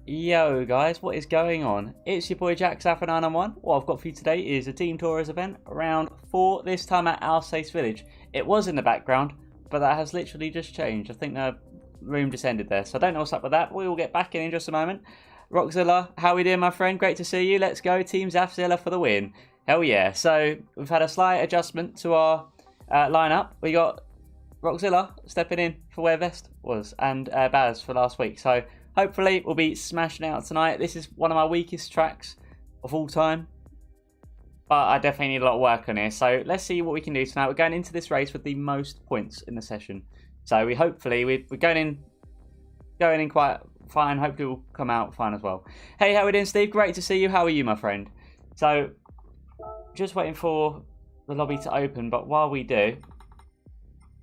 Yo guys, what is going on? It's your boy Jack Saffer 991. What I've got for you today is a Team Tours event, round 4, this time at Alsace Village. It was in the background, but that has literally just changed. I think the room just ended there, so I don't know what's up with that. We will get back in just a moment. Rockzilla, how we doing, my friend? Great to see you. Let's go, Team Zafzilla for the win. Hell yeah. So we've had a slight adjustment to our lineup. We got Rockzilla stepping in for where Vest was, and Baz for last week. So hopefully we'll be smashing out tonight. This is one of my weakest tracks of all time, but I definitely need a lot of work on here. So let's see what we can do tonight. We're going into this race with the most points in the session. So we're going in quite fine. Hopefully we'll come out fine as well. Hey, how we doing, Steve? Great to see you. How are you, my friend? So just waiting for the lobby to open, but while we do,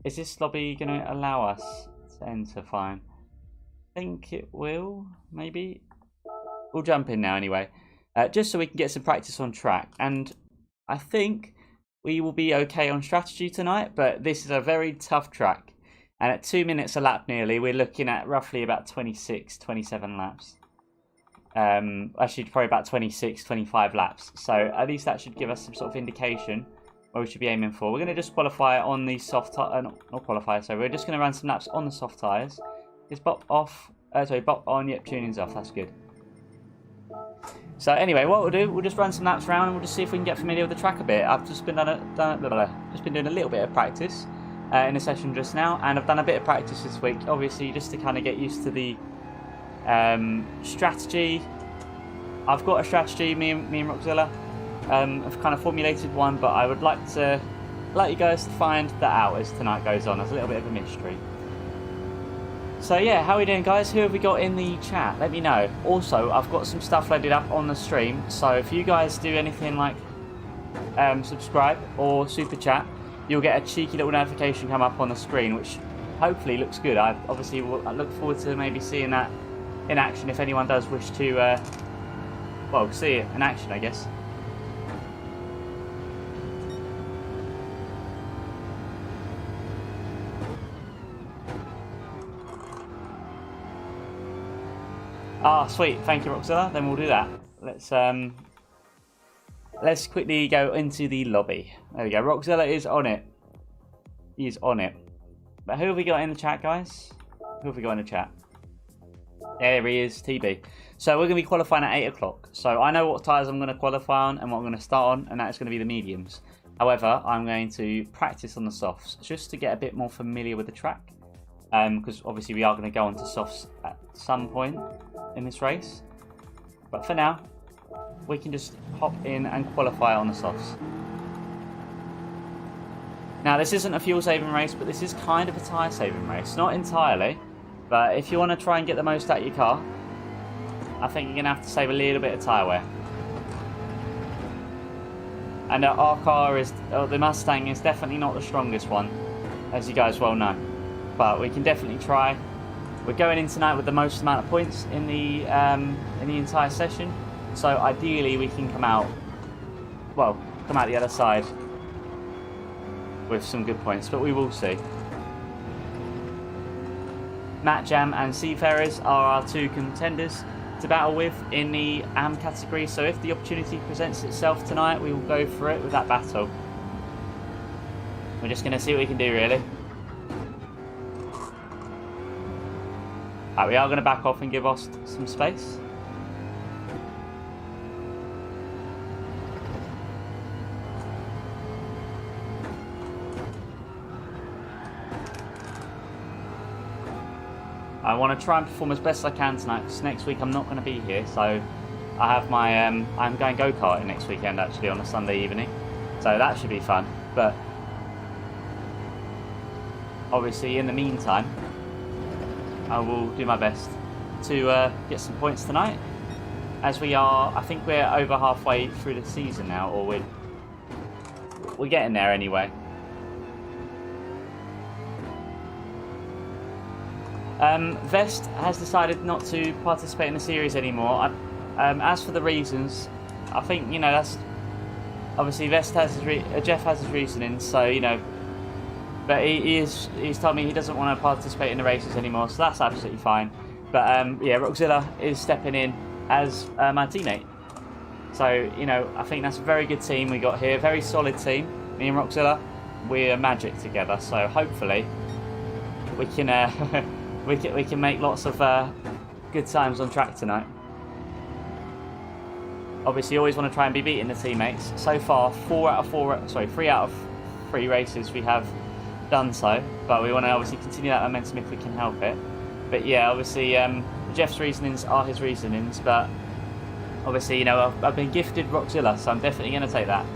is this lobby going to allow us to enter fine? I think it will, maybe. We'll jump in now anyway, just so we can get some practice on track. And I think we will be okay on strategy tonight, but this is a very tough track. And at 2 minutes a lap nearly, we're looking at roughly about 26, 27 laps. Actually, probably about 26, 25 laps. So at least that should give us some sort of indication where we should be aiming for. We're going to just qualify on the soft tyres, not qualify, so we're just going to run some laps on the soft tyres. Is bop off? Bop on. Yep, tuning's off. That's good. So anyway, what we'll do, we'll just run some laps around and we'll just see if we can get familiar with the track a bit. I've just been doing a little bit of practice in a session just now, and I've done a bit of practice this week, obviously just to kind of get used to the strategy. I've got a strategy. Me and Rockzilla have kind of formulated one, but I would like you guys to find that out as tonight goes on. There's a little bit of a mystery. So yeah, how are we doing, guys? Who have we got in the chat? Let me know. Also, I've got some stuff loaded up on the stream, so if you guys do anything like subscribe or super chat, you'll get a cheeky little notification come up on the screen, which hopefully looks good. I look forward to maybe seeing that in action if anyone does wish to, well, see it in action, I guess. Ah, sweet. Thank you, Roxilla. Then we'll do that. Let's quickly go into the lobby. There we go. Roxilla is on it. He is on it. But who have we got in the chat, guys? Who have we got in the chat? There he is, TB. So we're going to be qualifying at 8 o'clock. So I know what tyres I'm going to qualify on and what I'm going to start on, and that's going to be the mediums. However, I'm going to practice on the softs just to get a bit more familiar with the track. Because obviously we are going to go on to softs at some point in this race. But for now, we can just hop in and qualify on the softs. Now, this isn't a fuel saving race, but this is kind of a tyre saving race. Not entirely, but if you want to try and get the most out of your car, I think you're going to have to save a little bit of tyre wear. And our car is, the Mustang is definitely not the strongest one, as you guys well know. But we can definitely try. We're going in tonight with the most amount of points in the entire session. So ideally we can come out the other side with some good points, but we will see. Matt Jam and Seafarers are our two contenders to battle with in the AM category, so if the opportunity presents itself tonight, we will go for it with that battle. We're just going to see what we can do, really. Right, we are going to back off and give us some space. I want to try and perform as best as I can tonight, because next week I'm not going to be here, so I have my, I'm going go-karting next weekend actually on a Sunday evening, so that should be fun. But obviously in the meantime, I will do my best to get some points tonight, as we are, I think we're over halfway through the season now, or we're getting there anyway. Vest has decided not to participate in the series anymore. As for the reasons, I think, you know, that's obviously Vest has Jeff has his reasonings, so, you know, but he's told me he doesn't want to participate in the races anymore, so that's absolutely fine. But yeah, Roxilla is stepping in as my teammate, so, you know, I think that's a very good team we got here, very solid team. Me and Roxilla, we're magic together, so hopefully we can we can make lots of good times on track tonight. Obviously, you always want to try and be beating the teammates. So far, 3 out of 3 races we have done so, but we want to obviously continue that momentum if we can help it. But yeah, obviously Jeff's reasonings are his reasonings, but obviously, you know, I've been gifted Roxilla, so I'm definitely going to take that.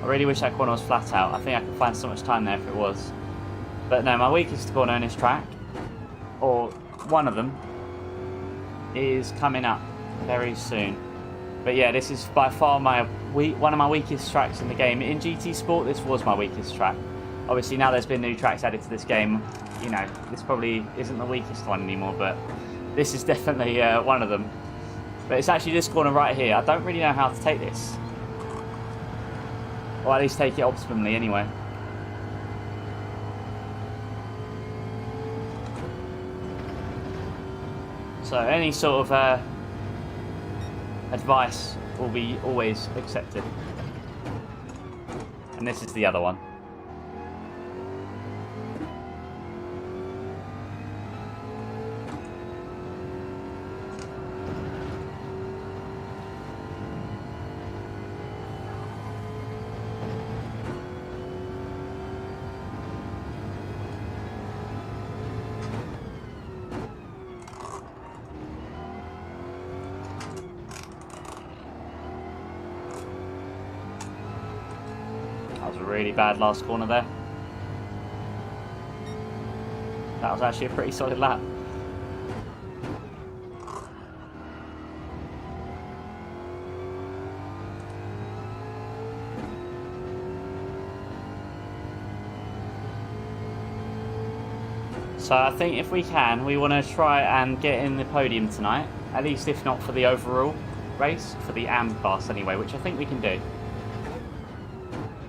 I really wish that corner was flat out. I think I could find so much time there if it was. But no, my weakest corner in this track, or one of them, is coming up very soon. But yeah, this is by far one of my weakest tracks in the game. In GT Sport, this was my weakest track. Obviously, now there's been new tracks added to this game, you know, this probably isn't the weakest one anymore, but this is definitely one of them. But it's actually this corner right here. I don't really know how to take this. Or at least take it optimally anyway. So any sort of advice will be always accepted. And this is the other one. a really bad last corner there. That was actually a pretty solid lap. So I think if we can, we want to try and get in the podium tonight. At least if not for the overall race, for the AM class anyway, which I think we can do.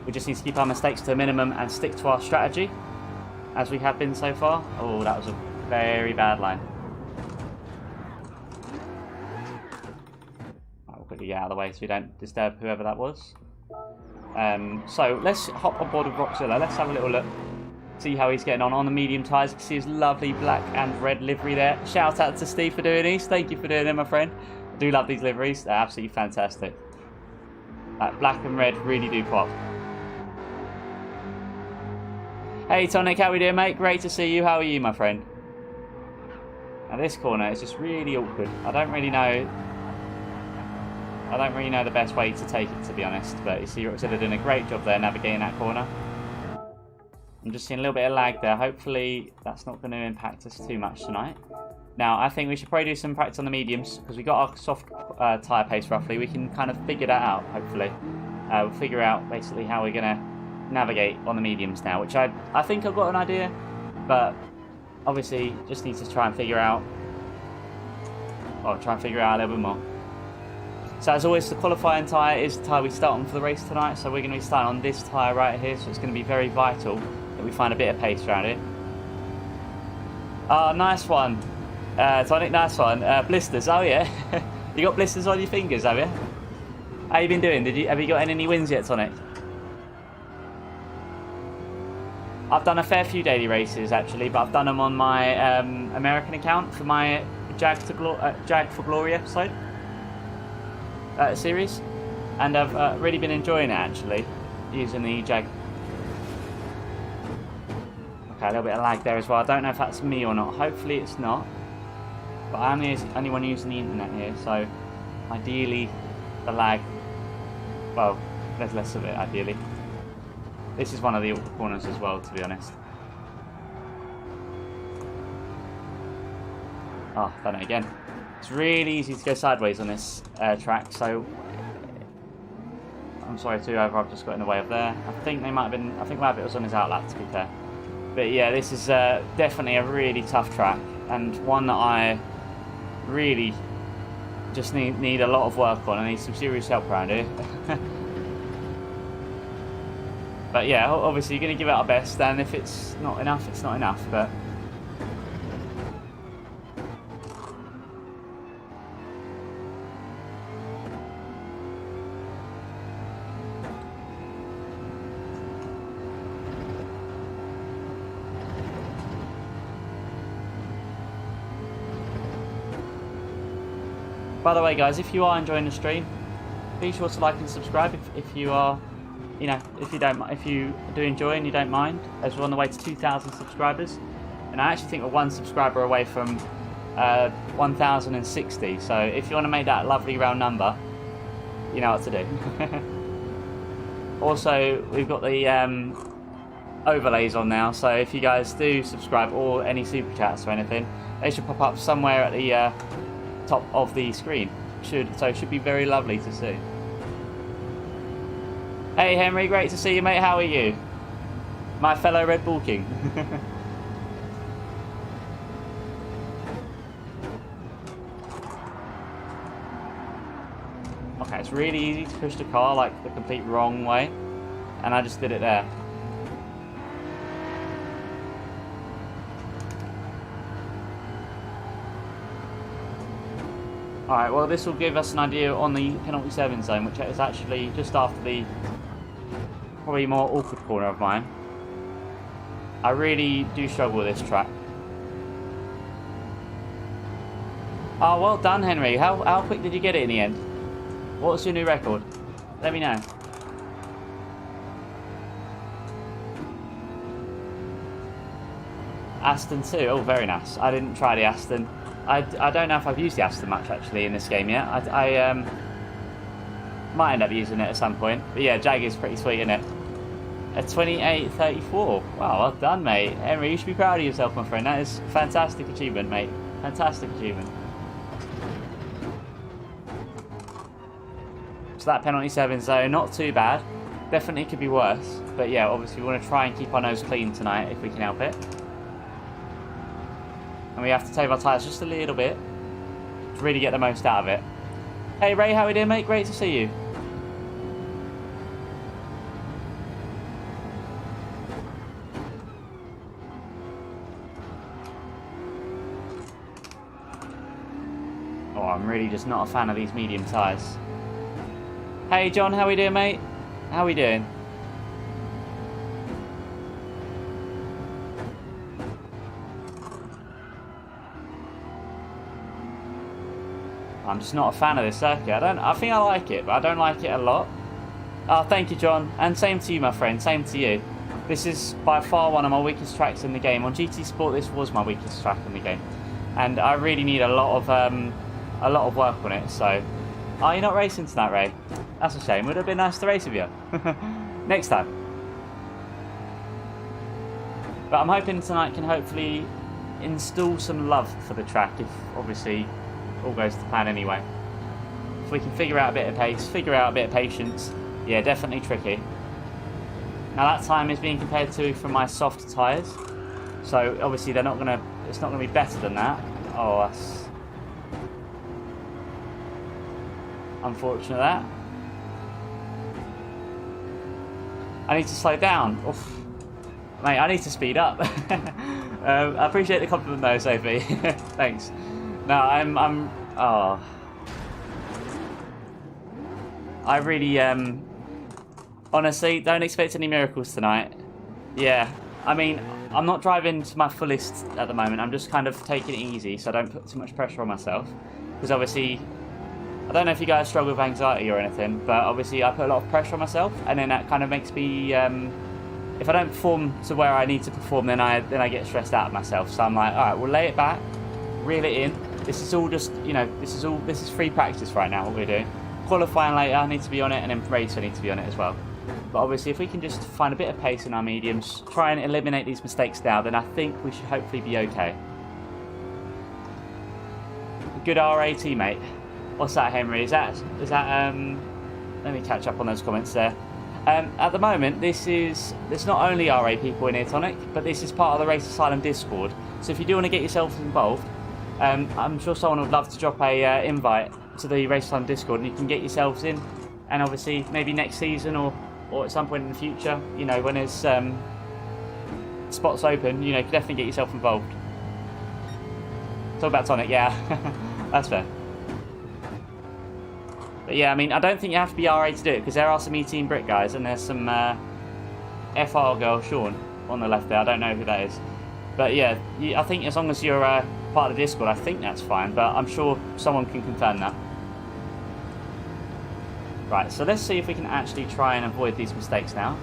We just need to keep our mistakes to a minimum and stick to our strategy, as we have been so far. Oh, that was a very bad line. Right, we'll quickly get out of the way so we don't disturb whoever that was. So let's hop on board with Roxilla. Let's have a little look. See how he's getting on the medium tyres. You can see his lovely black and red livery there. Shout out to Steve for doing these. Thank you for doing them, my friend. I do love these liveries. They're absolutely fantastic. That black and red really do pop. Hey Tonic, how we doing, mate? Great to see you. How are you, my friend? Now this corner is just really awkward. I don't really know the best way to take it, to be honest. But you see Roxilla doing a great job there navigating that corner. I'm just seeing a little bit of lag there. Hopefully that's not going to impact us too much tonight. Now I think we should probably do some practice on the mediums because we got our soft tyre pace roughly. We can kind of figure that out, hopefully. We'll figure out basically how we're going to navigate on the mediums now, which I think I've got an idea, but obviously just need to try and figure out, a little bit more. So as always, the qualifying tyre is the tyre we start on for the race tonight, so we're going to be starting on this tyre right here, so it's going to be very vital that we find a bit of pace around it. Oh, nice one. Tonic, nice one. Blisters, oh yeah. You got blisters on your fingers, have you? How you been doing? Have you got any wins yet, Tonic? I've done a fair few daily races actually, but I've done them on my American account for my Jag for Glory episode series, and I've really been enjoying it actually, using the Jag. Okay, a little bit of lag there as well. I don't know if that's me or not. Hopefully it's not. But I'm the only one using the internet here, so ideally the lag, well, there's less of it ideally. This is one of the awkward corners as well, to be honest. Oh, done it again. It's really easy to go sideways on this track, so I'm sorry to whoever I've just got in the way of there. I think Rabbit was on his outlap, to be fair. But yeah, this is definitely a really tough track, and one that I really just need a lot of work on. I need some serious help around here. But yeah, obviously you're going to give it our best, and if it's not enough, it's not enough. But by the way, guys, if you are enjoying the stream, be sure to like and subscribe if you are, you know, if you do enjoy and you don't mind, as we're on the way to 2,000 subscribers, and I actually think we're one subscriber away from 1,060. So if you want to make that a lovely round number, you know what to do. Also, we've got the overlays on now, so if you guys do subscribe or any super chats or anything, they should pop up somewhere at the top of the screen. So it should be very lovely to see. Hey Henry, great to see you, mate. How are you? My fellow Red Bull King. Okay, it's really easy to push the car like the complete wrong way, and I just did it there. Alright, well this will give us an idea on the penalty 7 zone, which is actually just after the probably more awkward corner of mine. I really do struggle with this track. Oh, well done, Henry. How quick did you get it in the end? What's your new record? Let me know. Aston 2. Oh, very nice. I didn't try the Aston. I don't know if I've used the Aston much actually in this game yet. I might end up using it at some point. But yeah, Jag is pretty sweet, isn't it? A 28.34. Wow, well done, mate. Henry, you should be proud of yourself, my friend. That is a fantastic achievement, mate. Fantastic achievement. So that penalty 7 zone, not too bad. Definitely could be worse. But yeah, obviously we want to try and keep our nose clean tonight if we can help it. And we have to tame our tyres just a little bit to really get the most out of it. Hey Ray, how are we doing, mate? Great to see you. Oh, I'm really just not a fan of these medium tyres. Hey John, how we doing, mate? How we doing? I'm just not a fan of this circuit. I think I like it, but I don't like it a lot. Oh, thank you, John. And same to you, my friend. Same to you. This is by far one of my weakest tracks in the game. On GT Sport, this was my weakest track in the game, and I really need a lot of work on it. So, oh, you're not racing tonight, Ray? That's a shame. Would have been nice to race with you next time. But I'm hoping tonight can hopefully install some love for the track. If obviously all goes to plan anyway. If we can figure out a bit of pace, figure out a bit of patience, yeah, definitely tricky. Now that time is being compared to from my soft tyres, so obviously they're not gonna. It's not gonna be better than that. Oh, that's unfortunate. That I need to slow down. Oof. Mate, I need to speed up. I appreciate the compliment though, Sophie. Thanks. No, oh. I really, honestly, don't expect any miracles tonight. Yeah, I mean, I'm not driving to my fullest at the moment. I'm just kind of taking it easy so I don't put too much pressure on myself. Because obviously, I don't know if you guys struggle with anxiety or anything, but obviously I put a lot of pressure on myself, and then that kind of makes me, if I don't perform to where I need to perform, then I get stressed out of myself. So I'm like, all right, we'll lay it back, reel it in. This is all just, you know, this is free practice right now, what we're doing. Qualifying later, I need to be on it, and then race I need to be on it as well. But obviously, if we can just find a bit of pace in our mediums, try and eliminate these mistakes now, then I think we should hopefully be okay. Good RA teammate. What's that, Henry? Is that let me catch up on those comments there. At the moment, there's not only RA people in here, Tonic, but this is part of the Race Asylum Discord. So if you do want to get yourself involved, I'm sure someone would love to drop a invite to the Race Asylum Discord, and you can get yourselves in. And obviously, maybe next season or at some point in the future, you know, when there's spots open, you know, you can definitely get yourself involved. Talk about Tonic, yeah, that's fair. But yeah, I mean, I don't think you have to be RA to do it, because there are some E-Team Brit guys, and there's some FR girl, Sean, on the left there. I don't know who that is. But yeah, I think as long as you're part of the Discord, I think that's fine, but I'm sure someone can confirm that. Right, so let's see if we can actually try and avoid these mistakes now.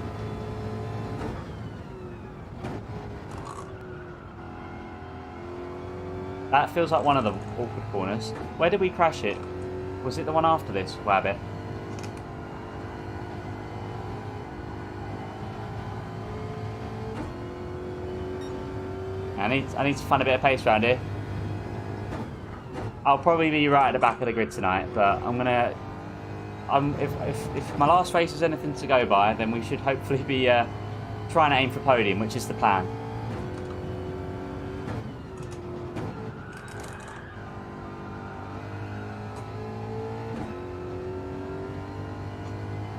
That feels like one of the awkward corners. Where did we crash it? Was it the one after this, Wabbit? I need to find a bit of pace around here. I'll probably be right at the back of the grid tonight, but I'm gonna. If my last race is anything to go by, then we should hopefully be trying to aim for podium, which is the plan.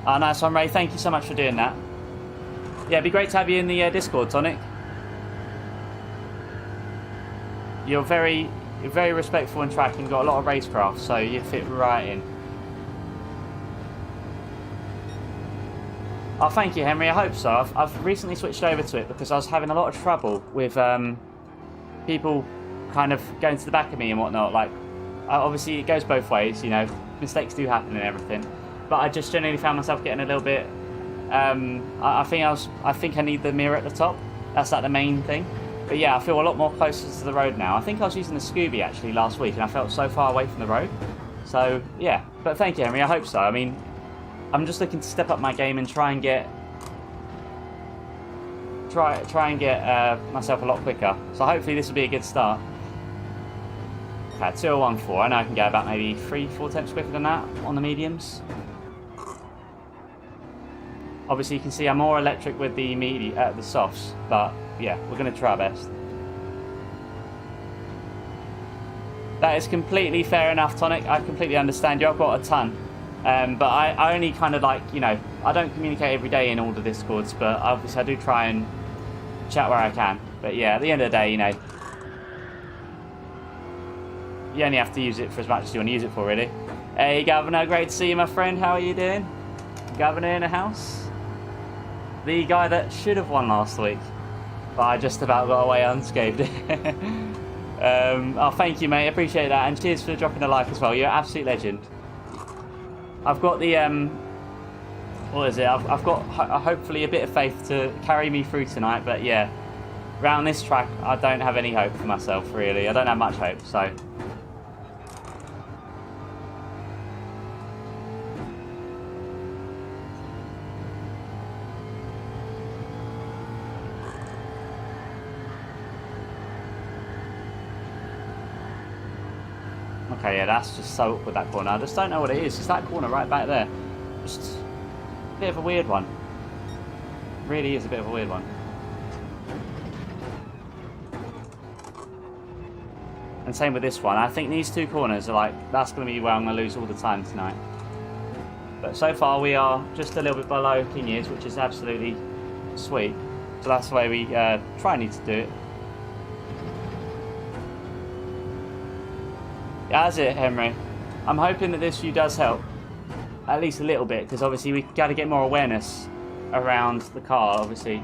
Oh, nice one, Ray. Thank you so much for doing that. Yeah, it'd be great to have you in the Discord, Tonic. You're very respectful in track and got a lot of racecraft, so you fit right in. Oh, thank you, Henry. I hope so. I've recently switched over to it because I was having a lot of trouble with people kind of going to the back of me and whatnot. Like, obviously, it goes both ways. You know, mistakes do happen and everything. But I just generally found myself getting a little bit. I think I need the mirror at the top. That's like the main thing. But yeah, I feel a lot more closer to the road now. I think I was using the Scooby actually last week, and I felt so far away from the road. So yeah, but thank you, Henry. I hope so. I mean, I'm just looking to step up my game and try and get try and get myself a lot quicker. So hopefully this will be a good start. Okay, 2014. I know I can go about maybe 3-4 tenths quicker than that on the mediums. Obviously you can see I'm more electric with the the softs, but yeah, we're going to try our best. That is completely fair enough, Tonic. I completely understand you. I've got a ton. But I only kind of like, you know, I don't communicate every day in all the Discords, but obviously I do try and chat where I can. But yeah, at the end of the day, you know, you only have to use it for as much as you want to use it for, really. Hey, Governor, great to see you, my friend. How are you doing? Governor in the house? The guy that should have won last week, but I just about got away unscathed. Oh, thank you, mate. Appreciate that, and cheers for dropping a like as well. You're an absolute legend. I've got the what is it? I've got hopefully a bit of faith to carry me through tonight. But yeah, round this track, I don't have any hope for myself, really. I don't have much hope. So. Okay, yeah, that's just so awkward, that corner. I just don't know what it is. It's that corner right back there. Just a bit of a weird one. Really is a bit of a weird one. And same with this one. I think these two corners are like, that's going to be where I'm going to lose all the time tonight. But so far we are just a little bit below King is, which is absolutely sweet. So that's the way we try and need to do it. That's it, Henry. I'm hoping that this view does help, at least a little bit, because obviously we got to get more awareness around the car, obviously.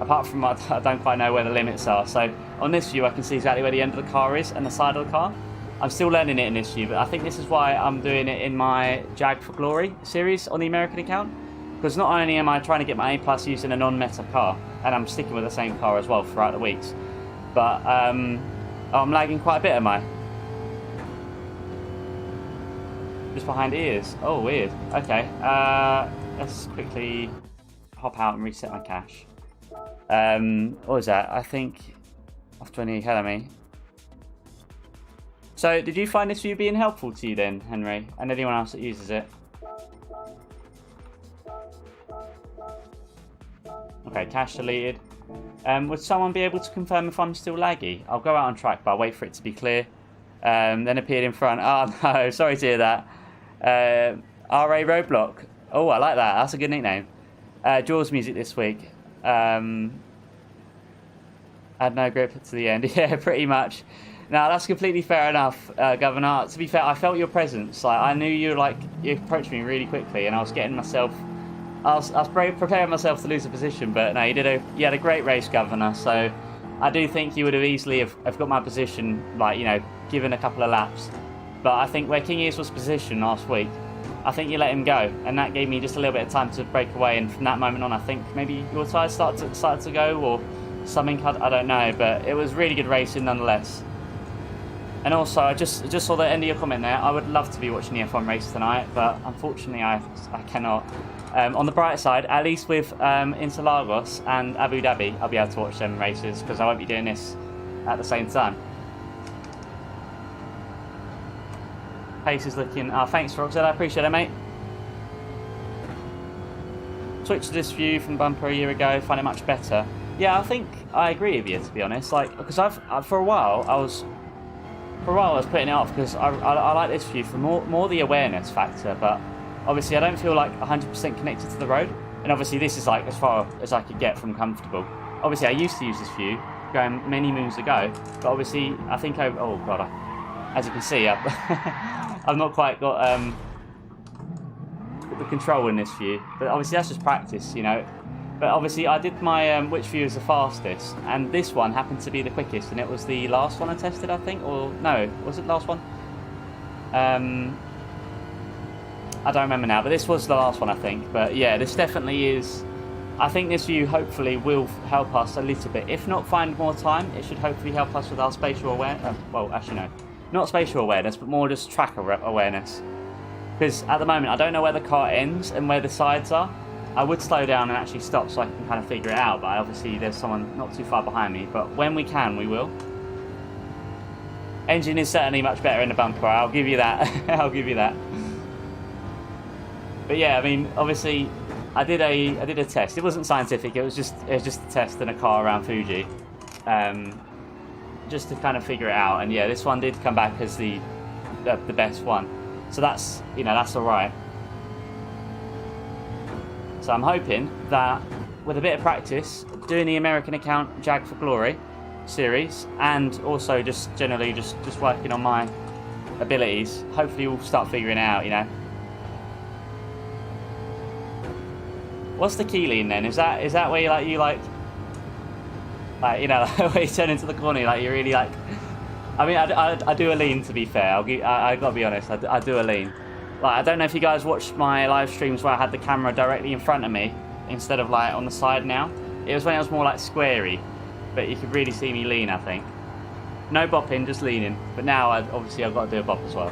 Apart from I don't quite know where the limits are, so on this view I can see exactly where the end of the car is and the side of the car. I'm still learning it in this view, but I think this is why I'm doing it in my Jag for Glory series on the American account, because not only am I trying to get my A+ using a non-meta car, and I'm sticking with the same car as well throughout the weeks, but I'm lagging quite a bit, am I? Just behind ears. Oh, weird. Okay, let's quickly hop out and reset my cache. What was that? I think off 20 ahead of me. So, did you find this view being helpful to you then, Henry, and anyone else that uses it? Okay, cache deleted. Would someone be able to confirm if I'm still laggy? I'll go out on track, but I'll wait for it to be clear. Then appeared in front. Oh no, sorry to hear that. RA Roadblock. Oh, I like that. That's a good nickname. Jaws music this week. Add no grip to the end. Yeah, pretty much. Now that's completely fair enough, Governor. To be fair, I felt your presence. Like I knew you approached me really quickly, and I was getting myself. I was preparing myself to lose a position, but no, you had a great race, Governor. So I do think you would have easily have got my position, like, you know, given a couple of laps. But I think where King Ears was positioned last week, I think you let him go, and that gave me just a little bit of time to break away. And from that moment on, I think maybe your tyres started to go or something. I don't know, but it was really good racing nonetheless. And also, I just saw the end of your comment there. I would love to be watching the F1 race tonight, but unfortunately, I cannot. On the bright side, at least with Interlagos and Abu Dhabi, I'll be able to watch them races because I won't be doing this at the same time. Pace is looking. Thanks, Roxette. I appreciate it, mate. Switched to this view from bumper a year ago. Find it much better. Yeah, I think I agree with you, to be honest. Like, because for a while I was putting it off because I like this view for more the awareness factor, but obviously I don't feel like 100% connected to the road, and obviously this is like as far as I could get from comfortable. Obviously I used to use this view going many moons ago, but obviously I think oh god, as you can see I've not quite got the control in this view, but obviously that's just practice, you know. But obviously I did my which view is the fastest, and this one happened to be the quickest, and it was the last one I tested, I think, or no, was it the last one? I don't remember now, but this was the last one, I think. But yeah, this definitely is. I think this view hopefully will help us a little bit. If not find more time, it should hopefully help us with our spatial awareness. Well, actually no, not spatial awareness, but more just track awareness. Because at the moment I don't know where the car ends and where the sides are. I would slow down and actually stop so I can kind of figure it out, but obviously there's someone not too far behind me. But when we can, we will. Engine is certainly much better in the bumper, I'll give you that. I'll give you that. But yeah, I mean, obviously, I did a test. It wasn't scientific. It was just a test in a car around Fuji, just to kind of figure it out. And yeah, this one did come back as the best one. So that's, you know, that's all right. So I'm hoping that with a bit of practice, doing the American account Jag for Glory series, and also just generally just working on my abilities, hopefully we'll start figuring it out, you know. What's the key lean then? Is that where you like you know, where you turn into the corner, like you really like? I mean, I do a lean, to be fair. I gotta be honest. I do a lean. Like, I don't know if you guys watched my live streams where I had the camera directly in front of me instead of like on the side now. It was when it was more like squarey, but you could really see me lean, I think. No bopping, just leaning. But now, obviously, I've got to do a bop as well.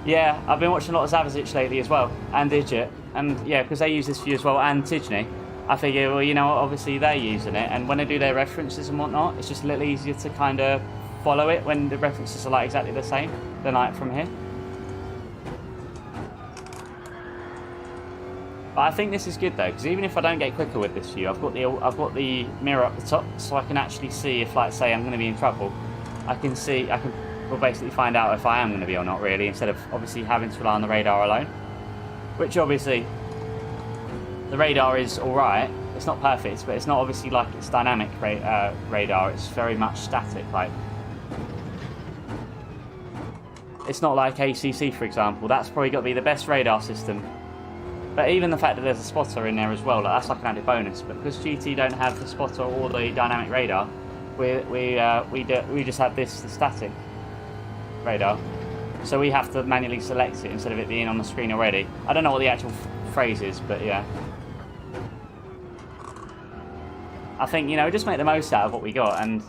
Yeah, I've been watching a lot of Zavicic lately as well, and Digit. And yeah, because they use this view as well, and Tidney. I figure, well, you know, obviously they're using it, and when they do their references and whatnot, it's just a little easier to kind of follow it when the references are like exactly the same than like from here. But I think this is good though, because even if I don't get quicker with this view, I've got the mirror up the top, so I can actually see if, like, say, I'm going to be in trouble. We'll basically find out if I am going to be or not, really, instead of obviously having to rely on the radar alone. Which obviously, the radar is alright. It's not perfect, but it's not obviously like it's dynamic radar. It's very much static. Like, it's not like ACC, for example. That's probably got to be the best radar system. But even the fact that there's a spotter in there as well, like, that's like an added bonus. But because GT don't have the spotter or the dynamic radar, we just have the static radar. So we have to manually select it instead of it being on the screen already. I don't know what the actual phrase is, but yeah. I think, you know, just make the most out of what we got, and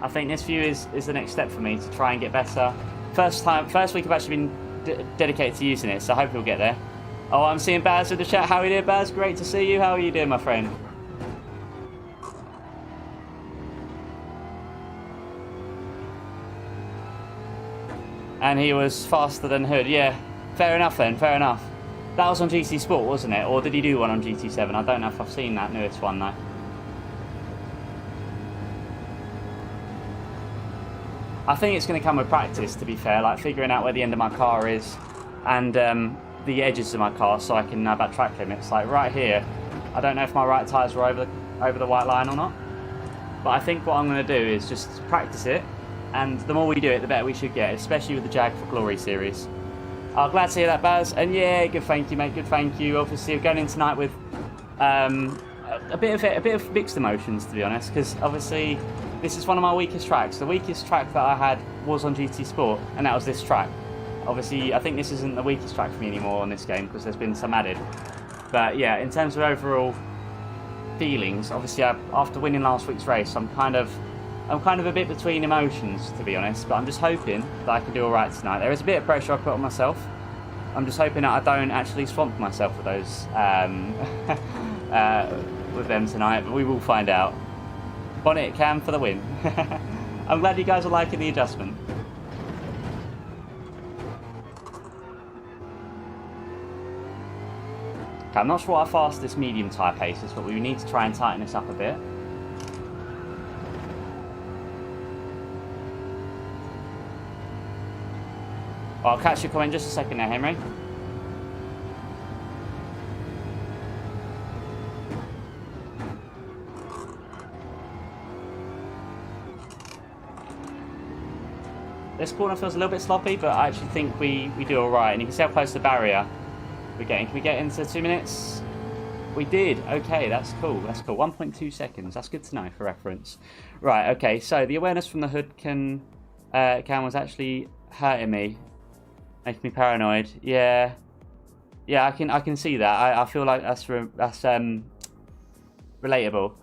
I think this view is the next step for me to try and get better. First week I've actually been dedicated to using it, so I hope we'll get there. Oh, I'm seeing Baz in the chat. How are you doing, Baz? Great to see you. How are you doing, my friend? And he was faster than Hood. Yeah, fair enough then, fair enough. That was on GT Sport, wasn't it? Or did he do one on GT7? I don't know if I've seen that newest one, though. I think it's going to come with practice, to be fair, like figuring out where the end of my car is and the edges of my car, so I can know about track limits. Like right here, I don't know if my right tyres were over the white line or not, but I think what I'm going to do is just practice it, and the more we do it, the better we should get, especially with the Jag for Glory series. Oh, glad to hear that, Baz. And yeah, good thank you, mate, good thank you. Obviously, we're going in tonight with a bit of mixed emotions, to be honest, because obviously this is one of my weakest tracks. The weakest track that I had was on GT Sport, and that was this track. Obviously, I think this isn't the weakest track for me anymore on this game because there's been some added. But yeah, in terms of overall feelings, obviously after winning last week's race, I'm kind of a bit between emotions, to be honest. But I'm just hoping that I can do all right tonight. There is a bit of pressure I put on myself. I'm just hoping that I don't actually swamp myself with those with them tonight. But we will find out. Bonnet Cam for the win. I'm glad you guys are liking the adjustment. Okay, I'm not sure how fast this medium tyre pace is, but we need to try and tighten this up a bit. I'll catch your comment in just a second now, Henry. This corner feels a little bit sloppy, but I actually think we do alright. And you can see how close to the barrier we're getting. Can we get into 2 minutes? We did. Okay, that's cool. That's cool. 1.2 seconds. That's good to know for reference. Right, okay. So the awareness from the hood cam was actually hurting me. Making me paranoid. Yeah. Yeah, I can see that. I feel like that's relatable.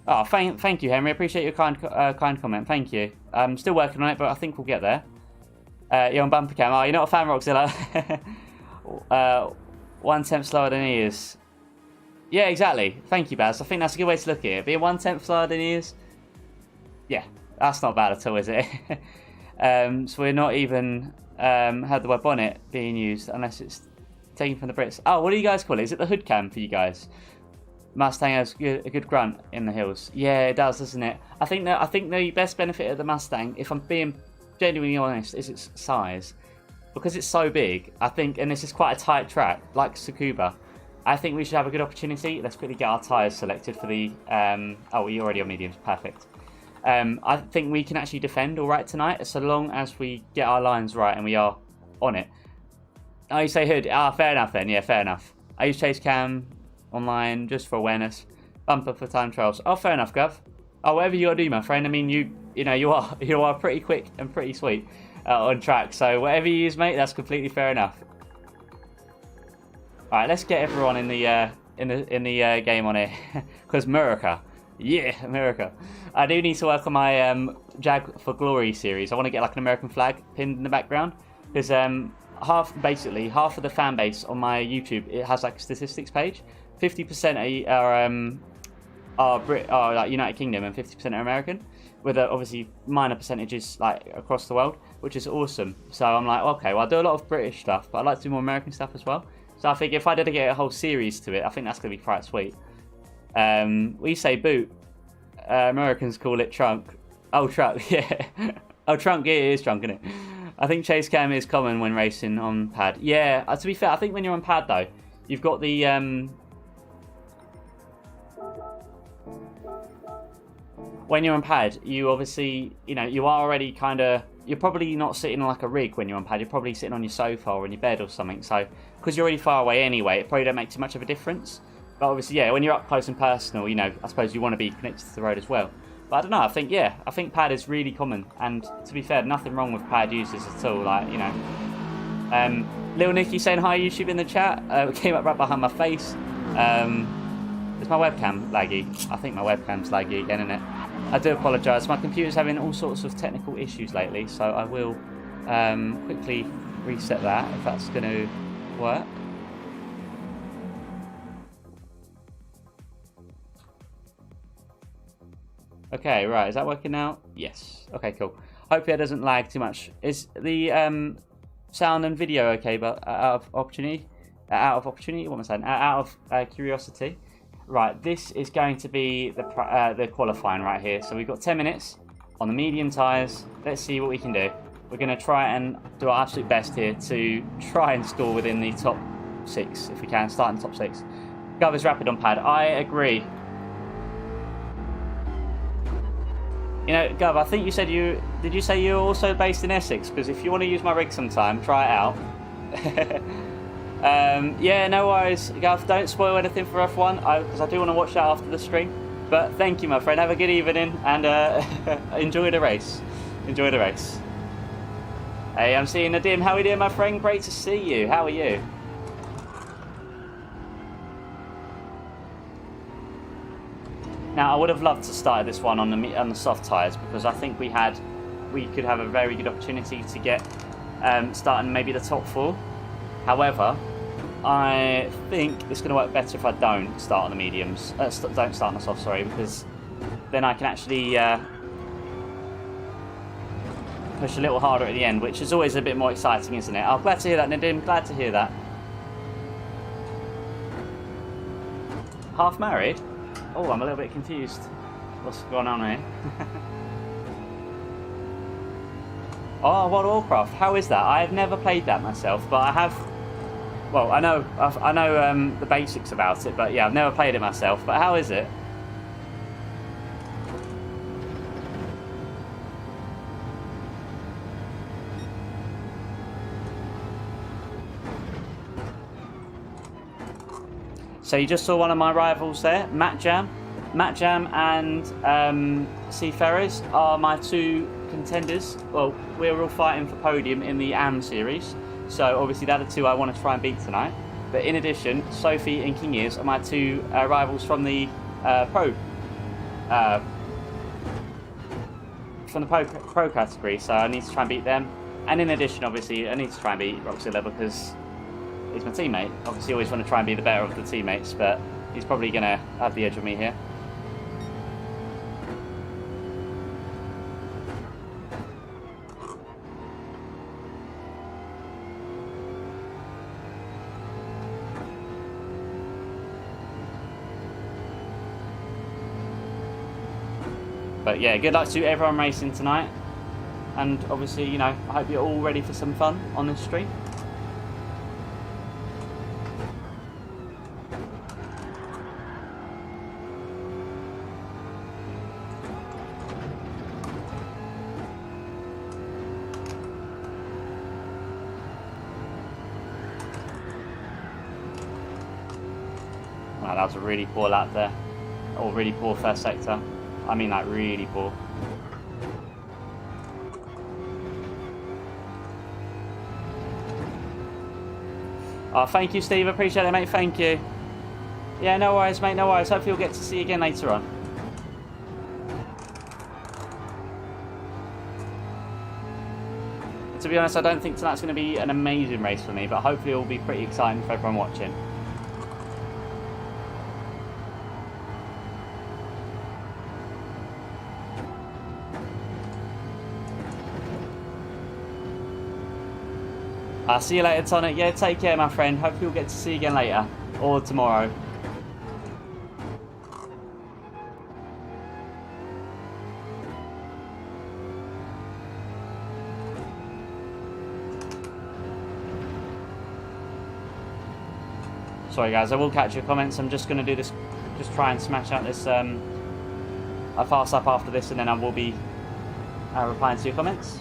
Oh, thank you, Henry. I appreciate your kind comment. Thank you. I'm still working on it, but I think we'll get there. You're on bumper cam. Oh, you're not a fan, Roxzilla. 1/10 slower than he is. Yeah, exactly. Thank you, Baz. I think that's a good way to look at it. Being 1/10 slower than he is. Yeah, that's not bad at all, is it? So we're not even had the web bonnet being used unless it's taken from the Brits. Oh, what do you guys call it? Is it the hood cam for you guys? Mustang has a good grunt in the hills. Yeah, it does, doesn't it? I think the best benefit of the Mustang, if I'm being genuinely honest, is its size. Because it's so big, I think, and this is quite a tight track, like Tsukuba, I think we should have a good opportunity. Let's quickly get our tyres selected for the... oh, you're already on mediums. Perfect. I think we can actually defend all right tonight, so long as we get our lines right and we are on it. Oh, you say hood. Ah, fair enough then. Yeah, fair enough. I use chase cam online just for awareness. Bumper for time trials. Oh, fair enough, Gov. Oh, whatever you gotta do, my friend. I mean, you know, you are pretty quick and pretty sweet on track. So whatever you use, mate, that's completely fair enough. All right, let's get everyone in the game on here, because America, yeah, America. I do need to work on my Jag for Glory series. I want to get like an American flag pinned in the background, because half of the fan base on my YouTube, it has like a statistics page. 50% are like United Kingdom and 50% are American, with obviously minor percentages like across the world, which is awesome. So I'm like, okay, well I do a lot of British stuff, but I'd like to do more American stuff as well. So I think if I dedicate a whole series to it, I think that's going to be quite sweet. We say boot. Americans call it trunk. Oh, trunk, yeah. Oh, trunk, yeah, it is trunk, isn't it? I think chase cam is common when racing on pad. Yeah, to be fair, I think when you're on pad, though, you've got the... when you're on pad, you obviously, you know, you are already kind of... You're probably not sitting on like a rig when you're on pad. You're probably sitting on your sofa or in your bed or something. So, because you're already far away anyway, it probably don't make too much of a difference. But obviously, yeah, when you're up close and personal, you know, I suppose you want to be connected to the road as well. But I don't know, I think pad is really common. And to be fair, nothing wrong with pad users at all. Like, you know, Lil Nicky saying hi YouTube in the chat. It came up right behind my face. Is my webcam laggy? I think my webcam's laggy again, isn't it? I do apologise. My computer's having all sorts of technical issues lately, so I will quickly reset that if that's going to work. Okay, right. Is that working now? Yes. Okay, cool. Hopefully it doesn't lag too much. Is the sound and video okay? But out of opportunity, what am I saying? Out of curiosity. Right, this is going to be the qualifying right here. So we've got 10 minutes on the medium tyres. Let's see what we can do. We're going to try and do our absolute best here to try and score within the top 6 if we can. Start in the top 6. Gov is rapid on pad. I agree. You know, Gov, I think you said did you say you're also based in Essex? Because if you want to use my rig sometime, try it out. Yeah, no worries, Gav. Don't spoil anything for F1 because I do want to watch that after the stream. But thank you, my friend. Have a good evening and enjoy the race. Enjoy the race. Hey, I'm seeing Nadim. How are you doing, my friend? Great to see you. How are you? Now, I would have loved to start this one on the soft tyres because I think we could have a very good opportunity to get starting maybe the top 4. However, I think it's going to work better if I don't start on the mediums. Don't start on the soft, sorry, because then I can actually push a little harder at the end, which is always a bit more exciting, isn't it? Oh, glad to hear that, Nadim. Glad to hear that. Half married? Oh, I'm a little bit confused. What's going on here? Oh, World of Warcraft. How is that? I've never played that myself, but I have. Well, I know the basics about it, but yeah, I've never played it myself. But how is it? So you just saw one of my rivals there, Matt Jam. Matt Jam and Seafarers are my 2 contenders. Well, we're all fighting for podium in the AM series. So obviously they're the 2 I want to try and beat tonight. But in addition, Sophie and King Ears are my 2 rivals from the pro category. So I need to try and beat them. And in addition, obviously, I need to try and beat Roxilla because he's my teammate. Obviously, you always want to try and be the better of the teammates, but he's probably going to have the edge of me here. But yeah, good luck to everyone racing tonight. And obviously, you know, I hope you're all ready for some fun on this stream. Wow, that was a really poor lap there. Or really poor first sector. I mean, like, really poor. Oh, thank you, Steve. Appreciate it, mate. Thank you. Yeah, no worries, mate. No worries. Hopefully we'll get to see you again later on. To be honest, I don't think tonight's going to be an amazing race for me, but hopefully it will be pretty exciting for everyone watching. I'll see you later, Tonic. Yeah, take care, my friend. Hopefully we'll get to see you again later. Or tomorrow. Sorry, guys. I will catch your comments. I'm just going to do this. Just try and smash out this a fast lap after this, and then I will be replying to your comments.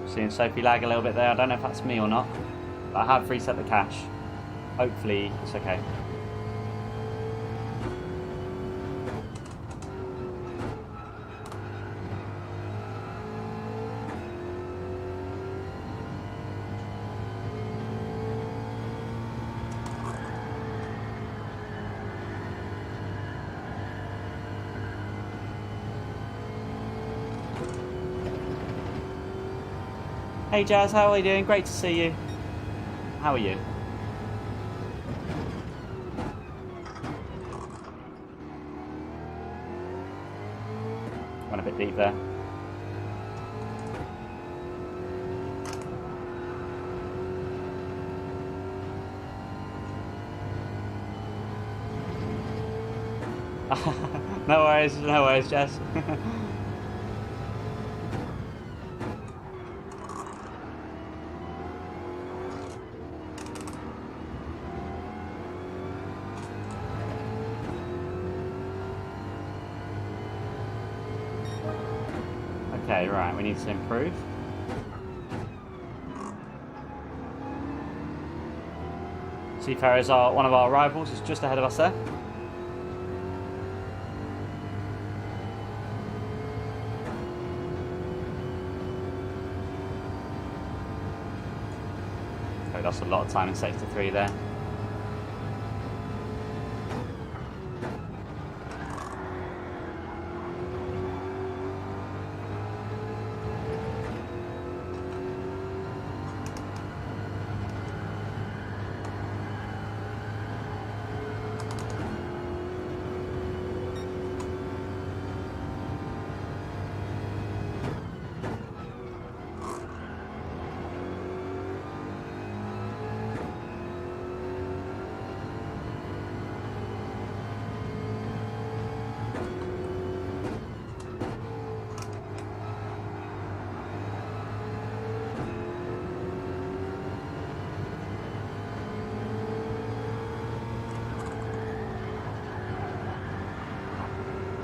Seeing Sophie lag a little bit there. I don't know if that's me or not, but I have reset the cache. Hopefully it's okay. Hey Jazz, how are you doing? Great to see you. How are you? Went a bit deep there. No worries, Jazz. Okay, right, we need to improve. Seafarers are one of our rivals, is just ahead of us there. Okay, that's a lot of time in sector 3 there.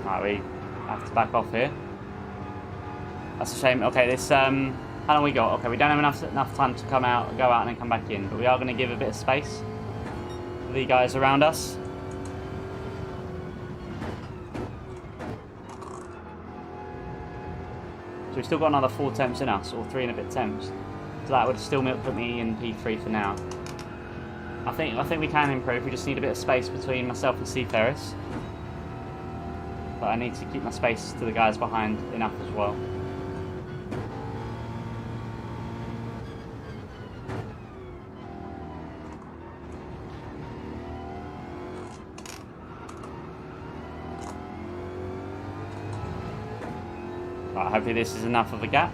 Right, we have to back off here. That's a shame. Okay, this how long we got? Okay, we don't have enough time to come out, go out, and then come back in. But we are going to give a bit of space for the guys around us. So we've still got another 4 temps in us, or 3 and a bit temps. So that would still put me in P3 for now. I think we can improve. We just need a bit of space between myself and Seafarers. But I need to keep my space to the guys behind enough as well. Right, hopefully this is enough of a gap.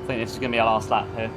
I think this is going to be our last lap here.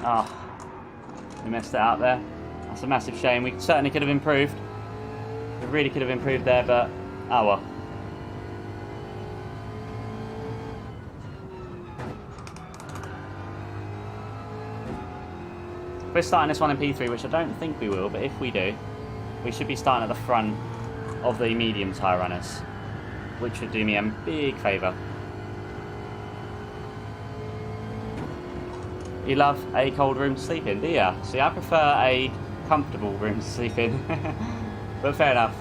Oh, we messed it up there. That's a massive shame. We certainly could have improved. We really could have improved there, but oh well. We're starting this one in P3, which I don't think we will, but if we do, we should be starting at the front of the medium tyre runners, which would do me a big favour. You love a cold room to sleep in, do you? See, I prefer a comfortable room to sleep in. But fair enough.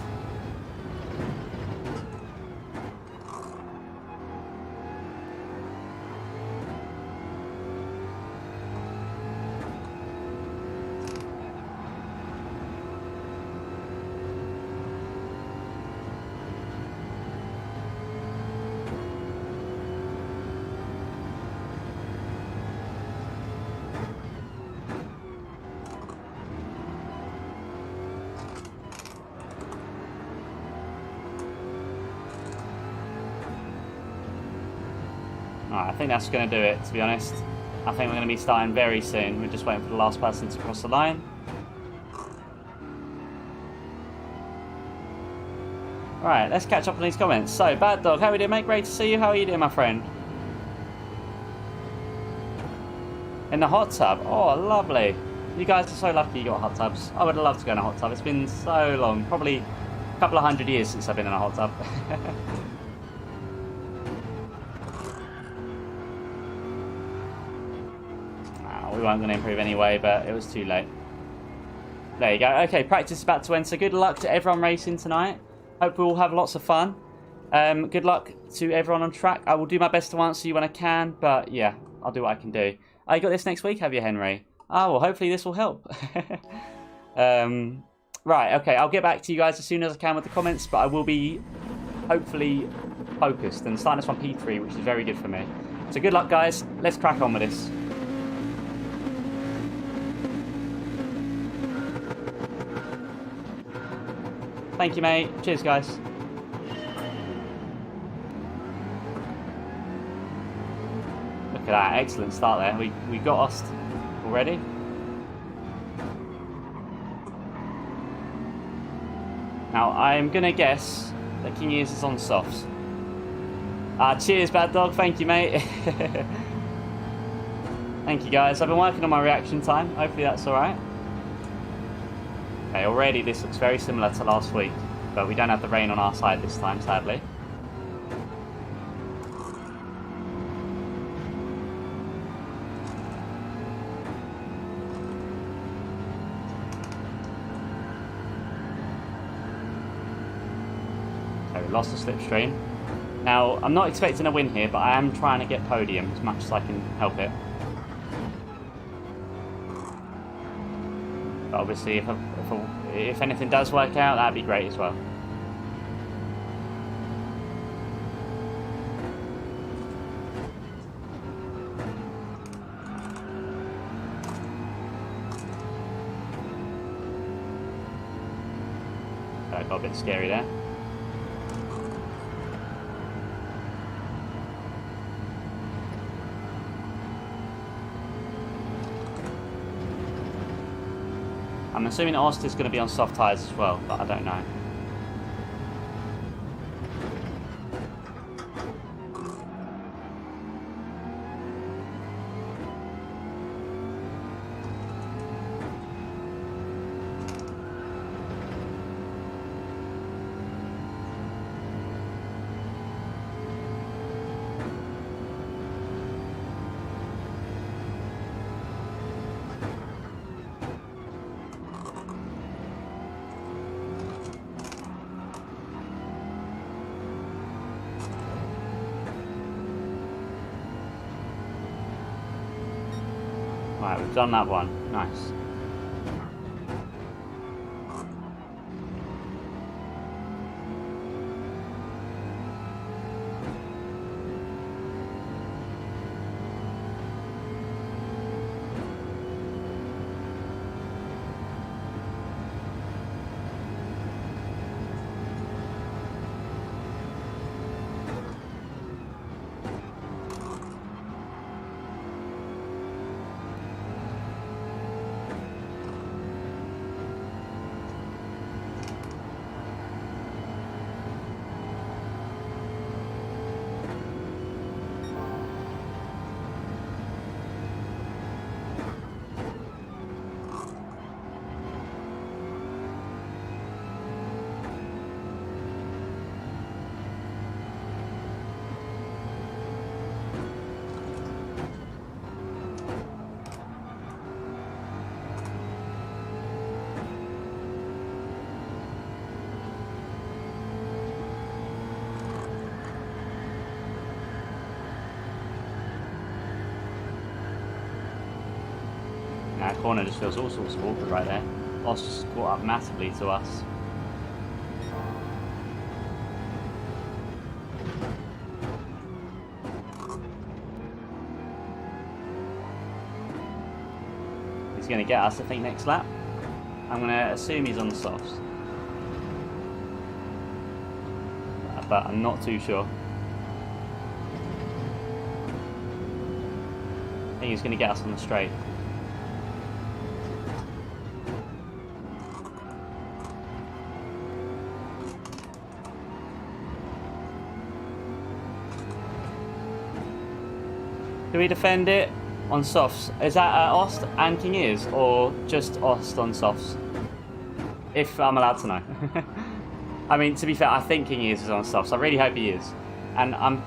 Alright, I think that's going to do it, to be honest. I think we're going to be starting very soon. We're just waiting for the last person to cross the line. Right, let's catch up on these comments. So, Bad Dog, how are we doing, mate? Great to see you. How are you doing, my friend? In the hot tub? Oh, lovely. You guys are so lucky you got hot tubs. I would love to go in a hot tub. It's been so long. Probably a couple of 100 years since I've been in a hot tub. We weren't going to improve anyway, but it was too late. There you go. Okay, practice is about to end, so good luck to everyone racing tonight. Hope we all have lots of fun. Good luck to everyone on track. I will do my best to answer you when I can, but yeah, I'll do what I can do. Oh, you got this next week, have you, Henry? Oh, well, hopefully this will help. Right, okay, I'll get back to you guys as soon as I can with the comments, but I will be hopefully focused and starting this one P3, which is very good for me. So good luck, guys. Let's crack on with this. Thank you, mate. Cheers, guys. Look at that. Excellent start there. We got us already. Now, I'm going to guess that King Ears is on softs. Cheers, Bad Dog. Thank you, mate. Thank you, guys. I've been working on my reaction time. Hopefully that's alright. Okay, already this looks very similar to last week, but we don't have the rain on our side this time, sadly. So we lost the slipstream. Now, I'm not expecting a win here, but I am trying to get podium as much as I can help it. But obviously, if anything does work out, that'd be great as well. That got a bit scary there. I'm assuming Ost is going to be on soft tyres as well, but I don't know. Right, we've done that one. Nice. That corner just feels all sorts of awkward right there. Ost just caught up massively to us. He's going to get us, I think, next lap. I'm going to assume he's on the softs. But I'm not too sure. I think he's going to get us on the straight. Do we defend it on softs? Is that Ost and King Ears, or just Ost on softs? If I'm allowed to know. I mean, to be fair, I think King Ears is on softs. I really hope he is. And I'm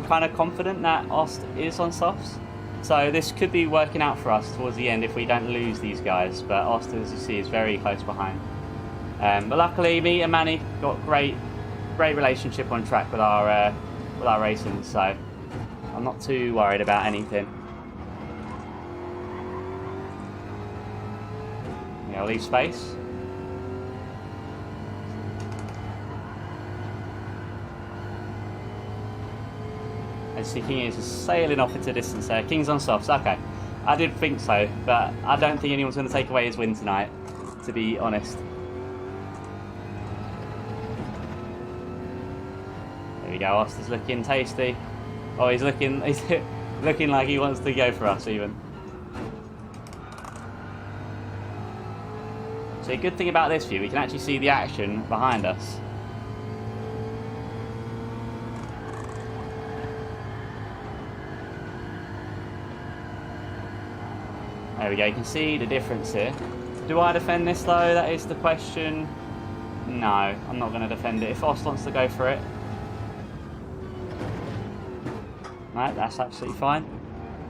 kind of confident that Ost is on softs. So this could be working out for us towards the end if we don't lose these guys. But Ost, as you see, is very close behind. But luckily, me and Manny got great relationship on track with our racing. So I'm not too worried about anything. Yeah, I'll leave space. As you see, King is sailing off into distance there. King's on softs, okay. I did think so, but I don't think anyone's going to take away his win tonight, to be honest. There we go, Ost is looking tasty. Oh, he's looking like he wants to go for us even. So a good thing about this view, we can actually see the action behind us. There we go, you can see the difference here. Do I defend this though? That is the question. No, I'm not going to defend it. If Ost wants to go for it. Right, that's absolutely fine.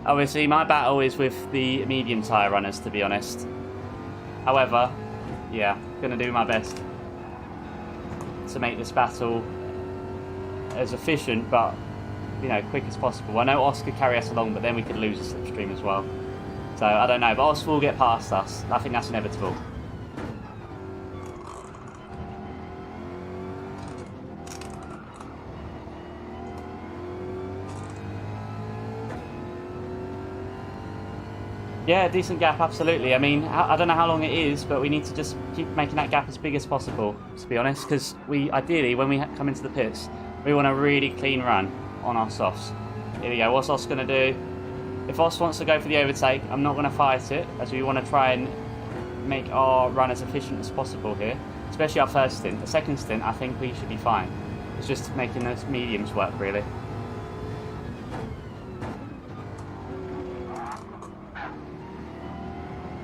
Obviously, my battle is with the medium tyre runners, to be honest. However, yeah, going to do my best to make this battle as efficient, but, you know, quick as possible. I know Ost could carry us along, but then we could lose the slipstream as well. So, I don't know, but Ost will get past us. I think that's inevitable. Yeah, decent gap, absolutely. I mean, I don't know how long it is, but we need to just keep making that gap as big as possible, to be honest, because we ideally, when we come into the pits, we want a really clean run on our softs. Here we go. What's Os going to do? If Os wants to go for the overtake, I'm not going to fight it, as we want to try and make our run as efficient as possible here, especially our first stint. The second stint, I think we should be fine. It's just making those mediums work, really.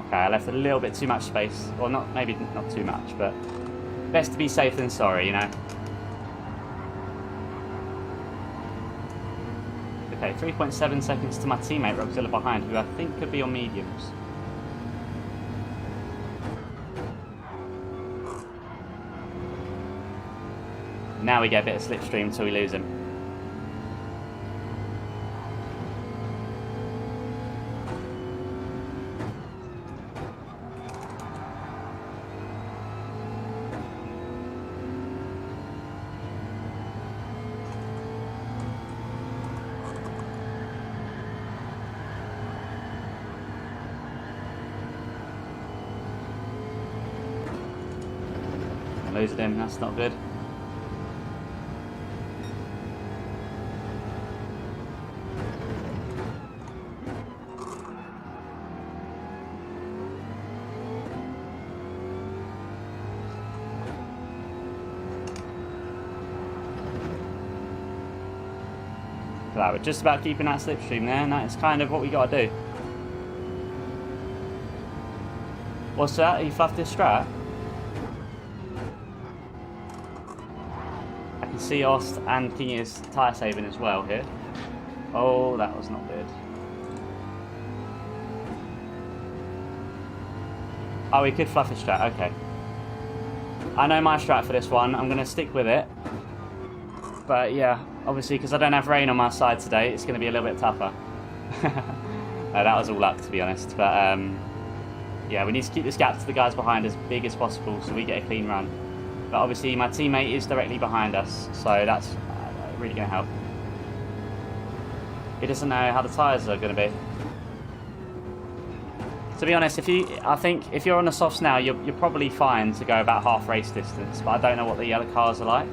Okay, I left a little bit too much space. Well, maybe not too much, but best to be safe than sorry, you know. Okay, 3.7 seconds to my teammate Roxilla behind, who I think could be on mediums. Now we get a bit of slipstream until we lose him. Losing him, that's not good. We're just about keeping that slipstream there, and that's kind of what we got to do. What's that? He fluffed his strat? I can see Ost and King is tyre saving as well here. Oh, that was not good. Oh, he could fluff his strat, okay. I know my strat for this one, I'm going to stick with it. But yeah, obviously because I don't have rain on my side today, it's going to be a little bit tougher. That was all luck, to be honest. But yeah, we need to keep this gap to the guys behind as big as possible so we get a clean run. But obviously my teammate is directly behind us, so that's really going to help. He doesn't know how the tyres are going to be. To be honest, I think if you're on the softs now, you're probably fine to go about half race distance, but I don't know what the other cars are like.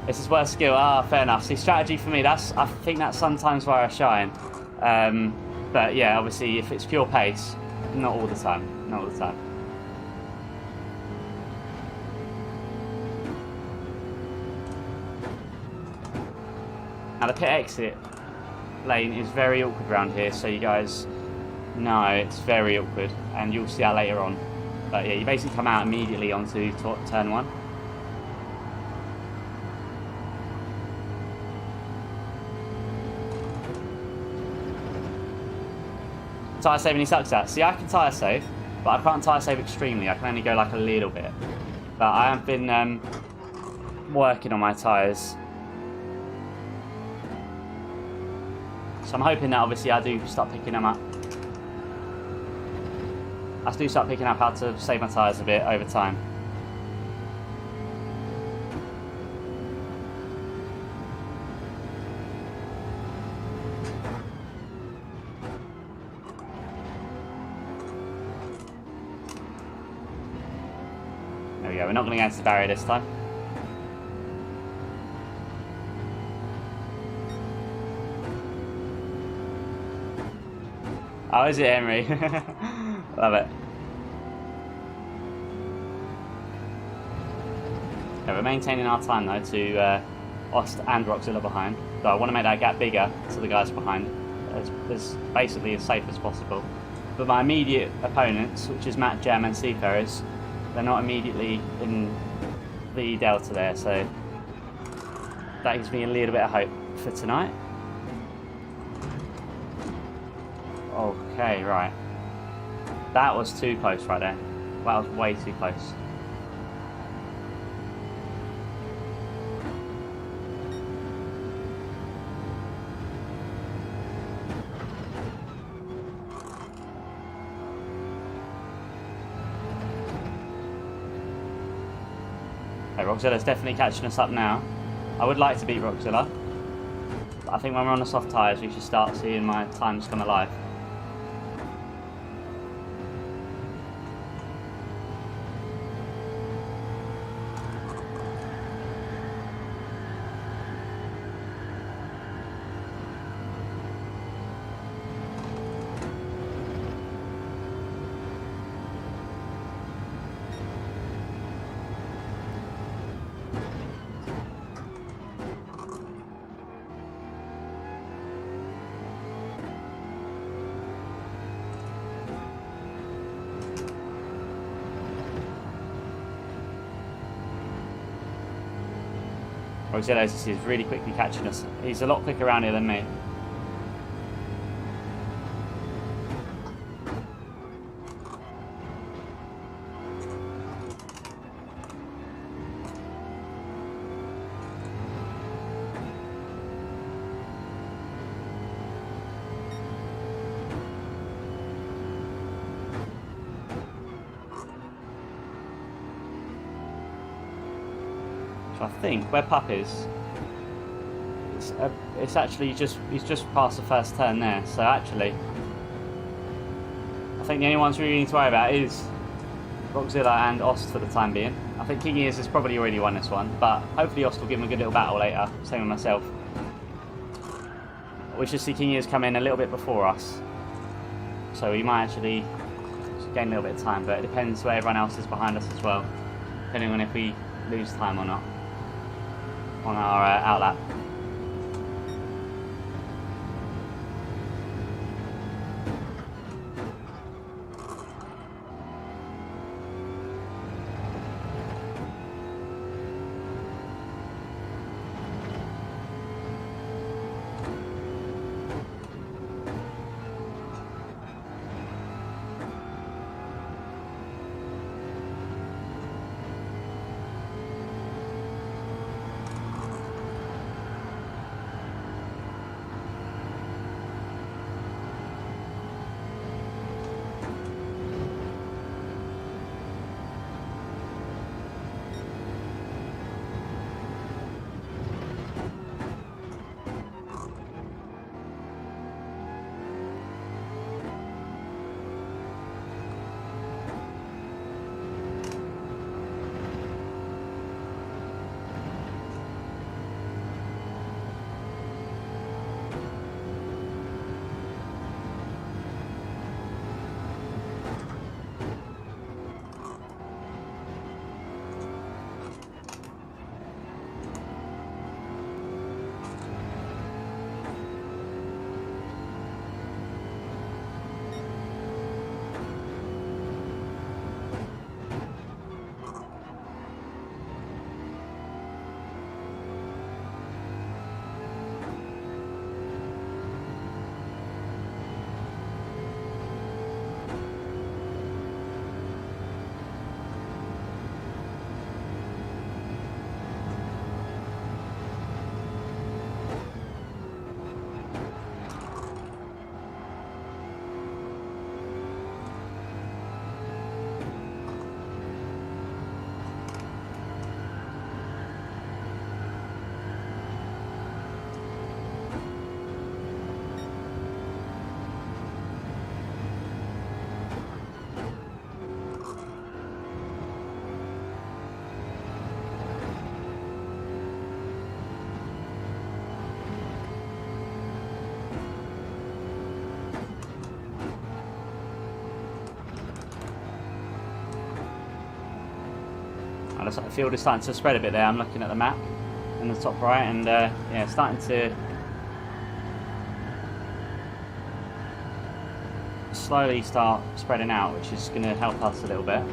This is where skill. Fair enough. See, strategy for me, I think that's sometimes where I shine. But yeah, obviously, if it's pure pace, not all the time. Not all the time. Now the pit exit lane is very awkward around here, so you guys know it's very awkward, and you'll see that later on. But yeah, you basically come out immediately onto turn 1. Tyre saving he sucks at. See, I can tyre save, but I can't tyre save extremely. I can only go like a little bit. But I have been working on my tyres. So I'm hoping that obviously I do start picking them up. I do start picking up how to save my tyres a bit over time. There we go, we're not going to go into the barrier this time. Oh, is it Henry? Love it. Okay, we're maintaining our time though to Ost and Roxilla behind. So I want to make that gap bigger to the guys behind, as basically as safe as possible. But my immediate opponents, which is Matt, Jam and Seafarers, they're not immediately in the delta there, so that gives me a little bit of hope for tonight. Okay, right. That was too close right there. That was way too close. Rockzilla's definitely catching us up now. I would like to beat Rockzilla, but I think when we're on the soft tyres we should start seeing my times come alive. Rockzilla is really quickly catching us. He's a lot quicker around here than me. I think where Pup is, it's actually he's just past the first turn there. So actually, I think the only ones we really need to worry about is Rockzilla and Ost for the time being. I think King Ears has probably already won this one, but hopefully Ost will give him a good little battle later. Same with myself. We should see King Ears come in a little bit before us, so we might actually gain a little bit of time. But it depends where everyone else is behind us as well, depending on if we lose time or not on our outlap. Looks like the field is starting to spread a bit there. I'm looking at the map in the top right, and yeah, starting to slowly start spreading out, which is going to help us a little bit.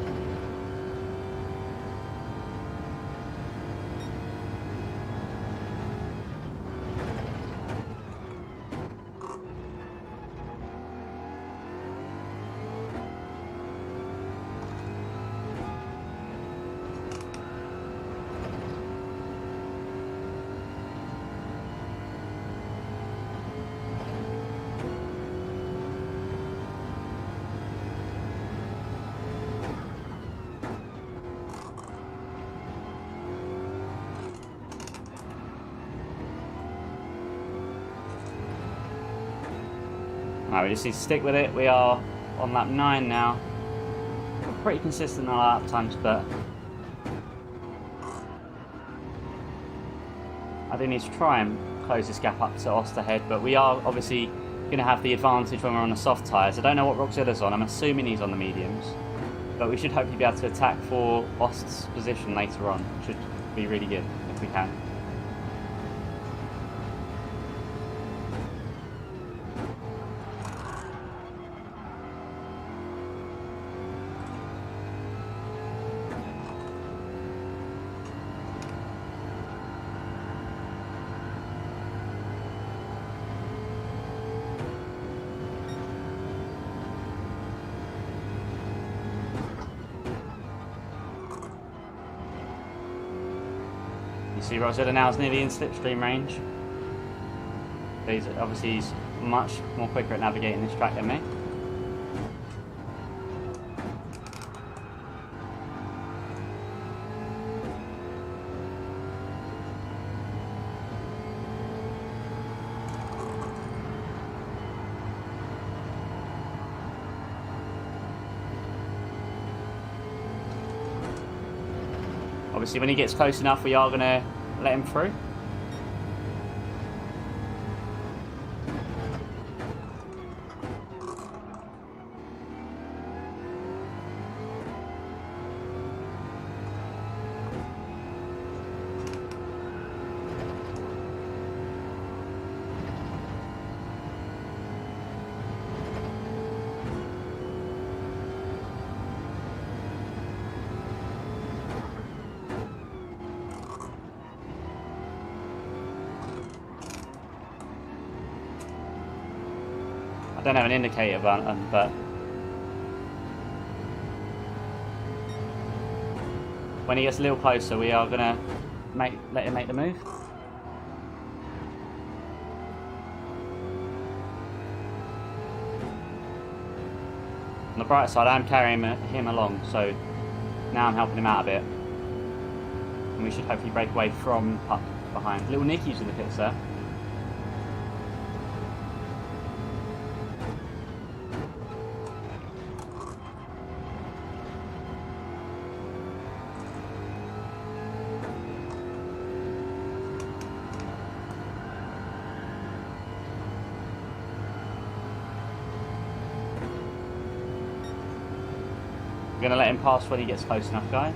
Right, we just need to stick with it. We are on lap 9 now. We're pretty consistent on our lap times, but I do need to try and close this gap up to Ost ahead, but we are obviously going to have the advantage when we're on the soft tyres. I don't know what Roxilla's on. I'm assuming he's on the mediums, but we should hopefully be able to attack for Ost's position later on. Should be really good if we can. You see Rosetta now is nearly in slipstream range. Obviously he's much more quicker at navigating this track than me. Obviously when he gets close enough we are going to let him through. I don't have an indicator button, but when he gets a little closer, we are going to let him make the move. On the bright side, I'm carrying him along, so now I'm helping him out a bit. And we should hopefully break away from up behind. Little Nicky's in the pits there. I'm going to let him pass when he gets close enough, guys.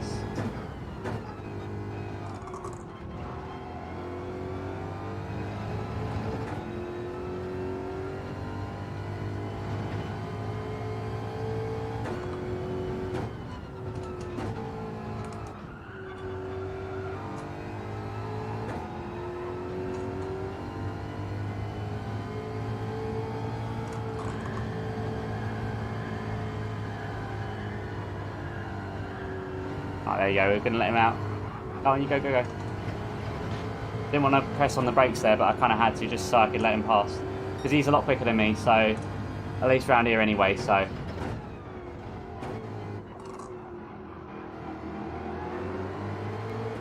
Oh, there you go, we're going to let him out. Oh, on you go, go, go. Didn't want to press on the brakes there, but I kind of had to just so I could let him pass. Because he's a lot quicker than me, so at least around here anyway, so.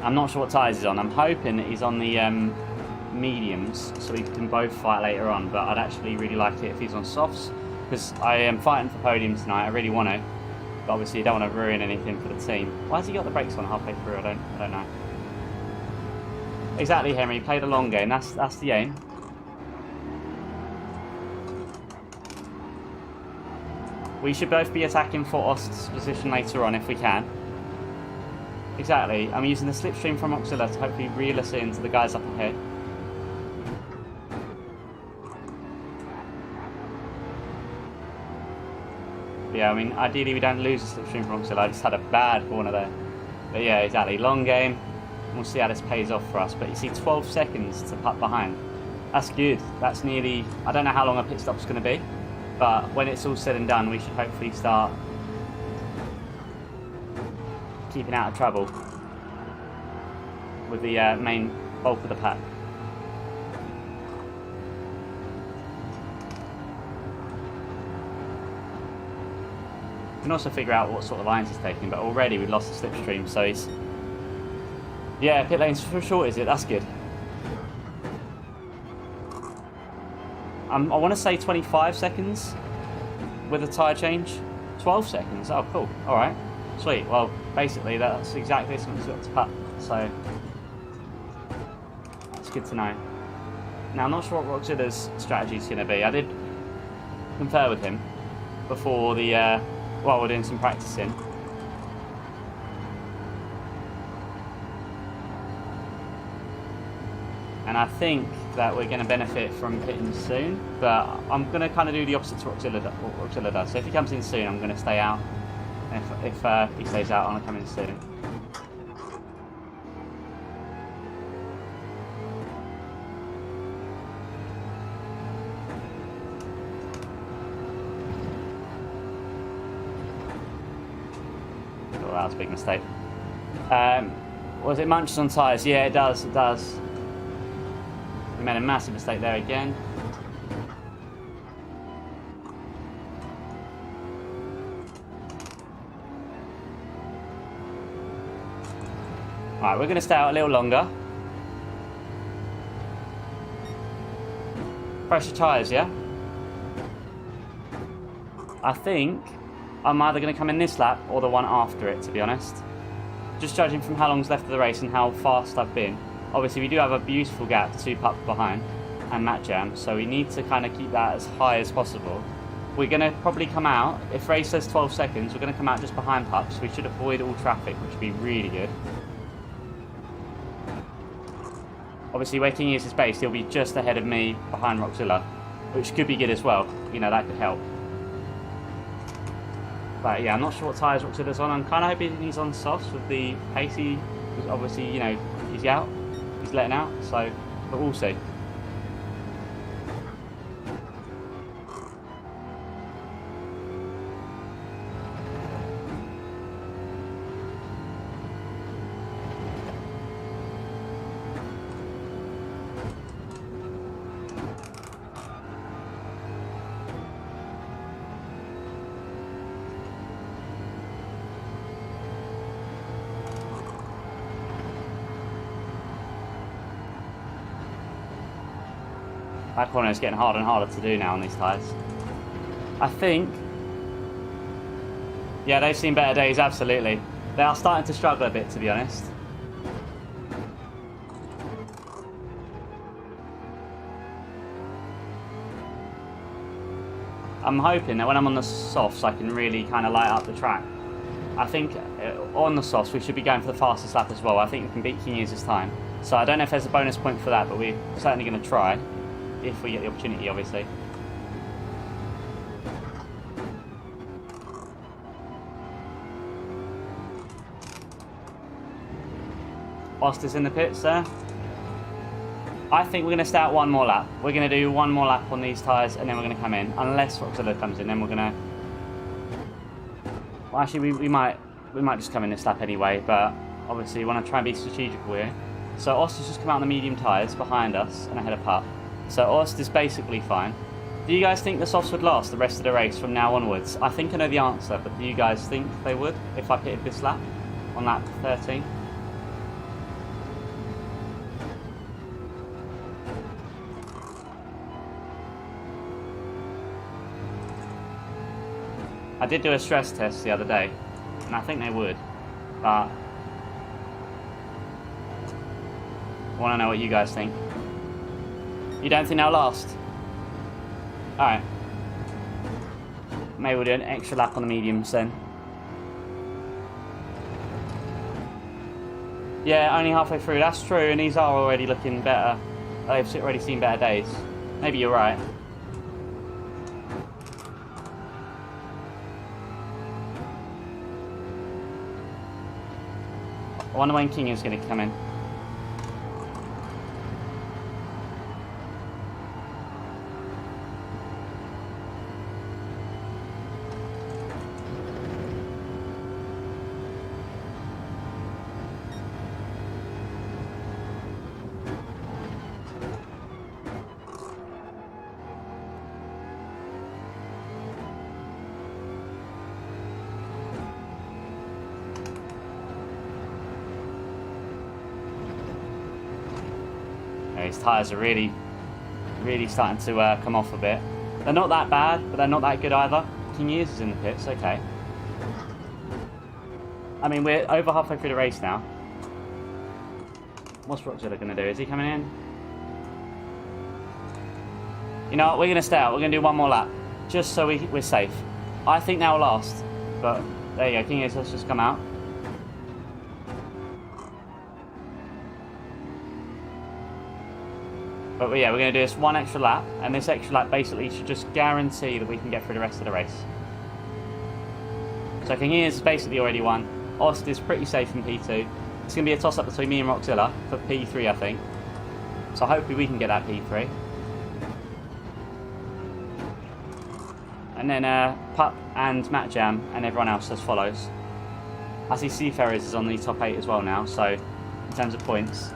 I'm not sure what tyres he's on. I'm hoping that he's on the mediums, so we can both fight later on, but I'd actually really like it if he's on softs, because I am fighting for podium tonight. I really want to. But obviously you don't want to ruin anything for the team. Why has he got the brakes on halfway through? I don't know. Exactly, Henry. Play the long game. That's the aim. We should both be attacking for Ost's position later on if we can. Exactly. I'm using the slipstream from Auxilla to hopefully reel us into the guys up ahead. Yeah, I mean, ideally we don't lose the slipstream from Auxilla. I just had a bad corner there. But yeah, exactly. Long game. We'll see how this pays off for us. But you see, 12 seconds to putt behind. That's good. That's nearly... I don't know how long a pit stop's going to be. But when it's all said and done, we should hopefully start keeping out of trouble with the main bulk of the pack. We can also figure out what sort of lines he's taking, but already we've lost the slipstream, so he's... Yeah, pit lane's for short, is it? That's good. I want to say 25 seconds with a tyre change. 12 seconds. Oh, cool. All right. Sweet. Well, basically, that's exactly as much as got to pup. So that's good to know. Now, I'm not sure what Roxilla's strategy is going to be. I did confer with him before the while we're doing some practicing. And I think that we're going to benefit from pitting soon, but I'm going to kind of do the opposite to what Roxilla does. So if he comes in soon, I'm going to stay out. If he stays out, I'm going to come in soon. Oh, that was a big mistake. Was it munches on tyres? Yeah, it does. It does. We made a massive mistake there again. Alright, we're going to stay out a little longer. Pressure tyres, yeah? I think I'm either going to come in this lap or the one after it, to be honest. Just judging from how long's left of the race and how fast I've been. Obviously, we do have a beautiful gap, 2 pups behind, and Matt Jam, so we need to kind of keep that as high as possible. We're going to probably come out, if race says 12 seconds, we're going to come out just behind pups. We should avoid all traffic, which would be really good. Obviously, where King is based, he'll be just ahead of me behind Roxilla, which could be good as well. You know, that could help. But yeah, I'm not sure what tyres Roxilla's on. I'm kind of hoping he's on softs with the pacey, because obviously, you know, he's out. He's letting out, so, but we'll see. That corner is getting harder and harder to do now on these tyres. I think... Yeah, they've seen better days, absolutely. They are starting to struggle a bit, to be honest. I'm hoping that when I'm on the softs, I can really kind of light up the track. I think on the softs, we should be going for the fastest lap as well. I think we can beat King E's this time. So I don't know if there's a bonus point for that, but we're certainly going to try. If we get the opportunity, obviously. Foster's in the pits there. I think we're going to stay out one more lap. We're going to do one more lap on these tyres and then we're going to come in. Unless Roxilla comes in, then we're going to... Well, actually, we might just come in this lap anyway, but obviously we want to try and be strategical here. So Oster's just come out on the medium tyres behind us and ahead of Pup. So Oster's basically fine. Do you guys think the softs would last the rest of the race from now onwards? I think I know the answer, but do you guys think they would if I pitted this lap on lap 13? I did do a stress test the other day, and I think they would, but I want to know what you guys think. You don't think they'll last? Alright. Maybe we'll do an extra lap on the mediums then. Yeah, only halfway through, that's true, and these are already looking better. They've already seen better days. Maybe you're right. I wonder when King is going to come in. His tyres are really really starting to come off a bit. They're not that bad, but they're not that good either. King Years is in the pits, okay. I mean, we're over halfway through the race now. What's Rockzilla going to do? Is he coming in? You know what? We're going to stay out. We're going to do one more lap. Just so we're safe. I think that will last. But there you go. King Years has just come out. But yeah, we're going to do this one extra lap. And this extra lap basically should just guarantee that we can get through the rest of the race. So King Years has basically already won. Ost is pretty safe in P2. It's going to be a toss-up between me and Rockzilla for P3, I think. So hopefully we can get that P3. And then Pup and Matt Jam and everyone else just follows. I see Seafarers is on the top 8 as well now, so in terms of points,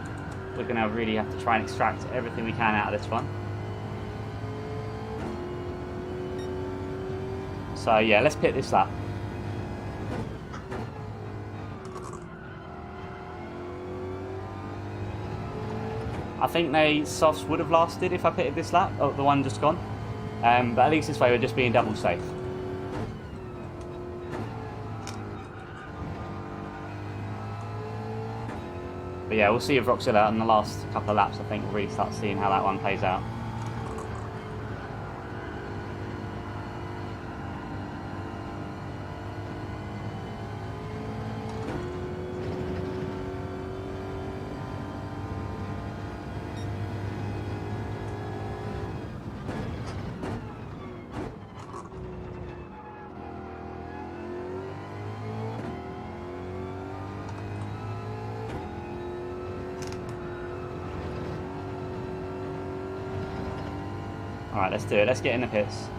we're going to really have to try and extract everything we can out of this one. So yeah, let's pit this lap. I think they softs would have lasted if I pitted this lap, oh, the one just gone. But at least this way we're just being double safe. But yeah, we'll see if Rockzilla on the last couple of laps, I think we'll really start seeing how that one plays out. Alright, let's do it. Let's get in the pits.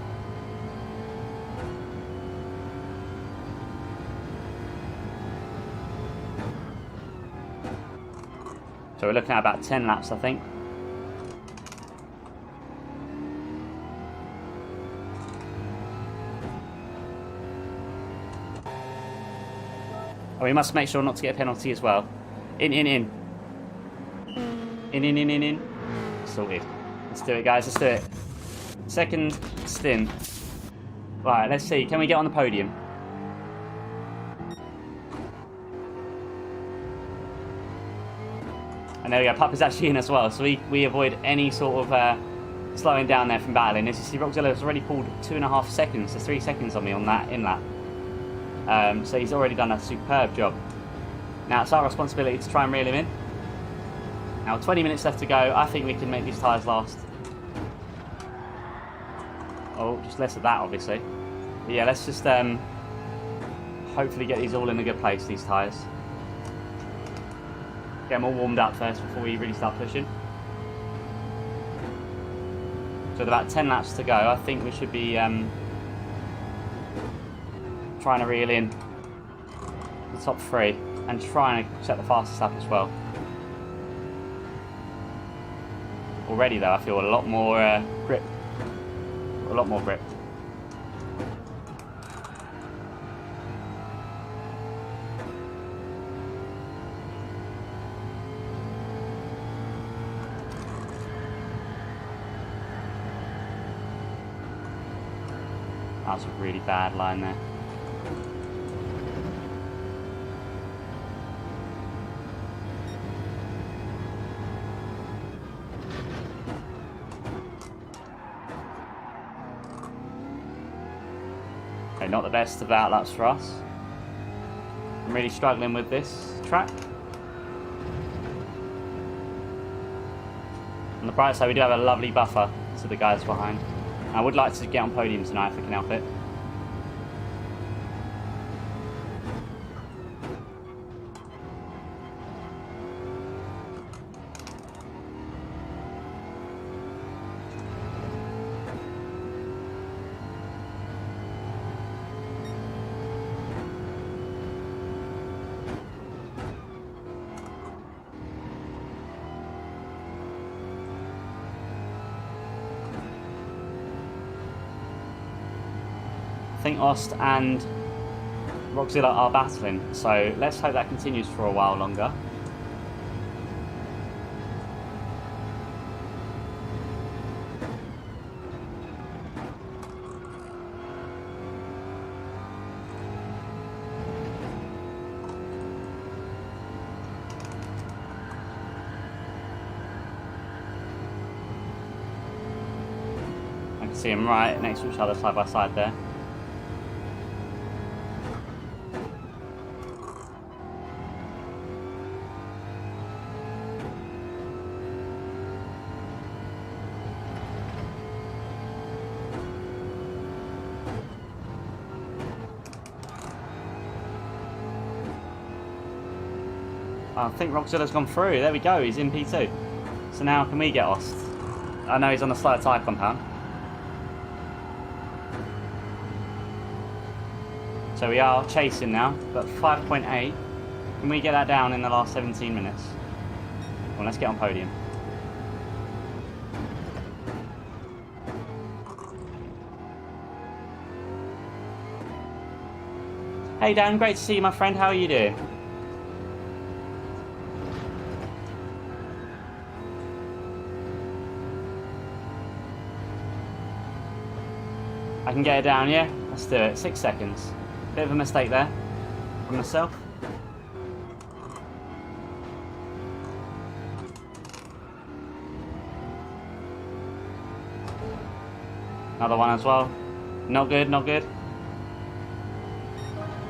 So we're looking at about 10 laps, I think. Oh, we must make sure not to get a penalty as well. In. In. Sorted. Let's do it, guys. Let's do it. Second stint. Right, let's see. Can we get on the podium? And there we go. Pup is actually in as well, so we avoid any sort of slowing down there from battling. As you see, Rockzilla has already pulled 2.5 seconds, so 3 seconds on me on that in lap. So he's already done a superb job. Now it's our responsibility to try and reel him in. Now 20 minutes left to go. I think we can make these tyres last. Oh, just less of that, obviously. But yeah, let's just hopefully get these all in a good place, these tyres. Get them all warmed up first before we really start pushing. So with about 10 laps to go, I think we should be trying to reel in the top 3 and trying to set the fastest lap as well. Already though, I feel a lot more grip. A lot more grip. That was a really bad line there. Okay, not the best of outlaps for us. I'm really struggling with this track. On the bright side, we do have a lovely buffer to the guys behind. I would like to get on podium tonight if we can help it. I think Ost and Rockzilla are battling, so let's hope that continues for a while longer. See them right next to each other, side by side there. I think Rockzilla's gone through. There we go, he's in P2. So now can we get Ost? I know he's on a slower tyre compound. So we are chasing now, but 5.8. Can we get that down in the last 17 minutes? Well, let's get on podium. Hey Dan, great to see you, my friend. How are you doing? I can get it down, yeah? Let's do it. 6 seconds. Bit of a mistake there from myself. Another one as well. Not good, not good.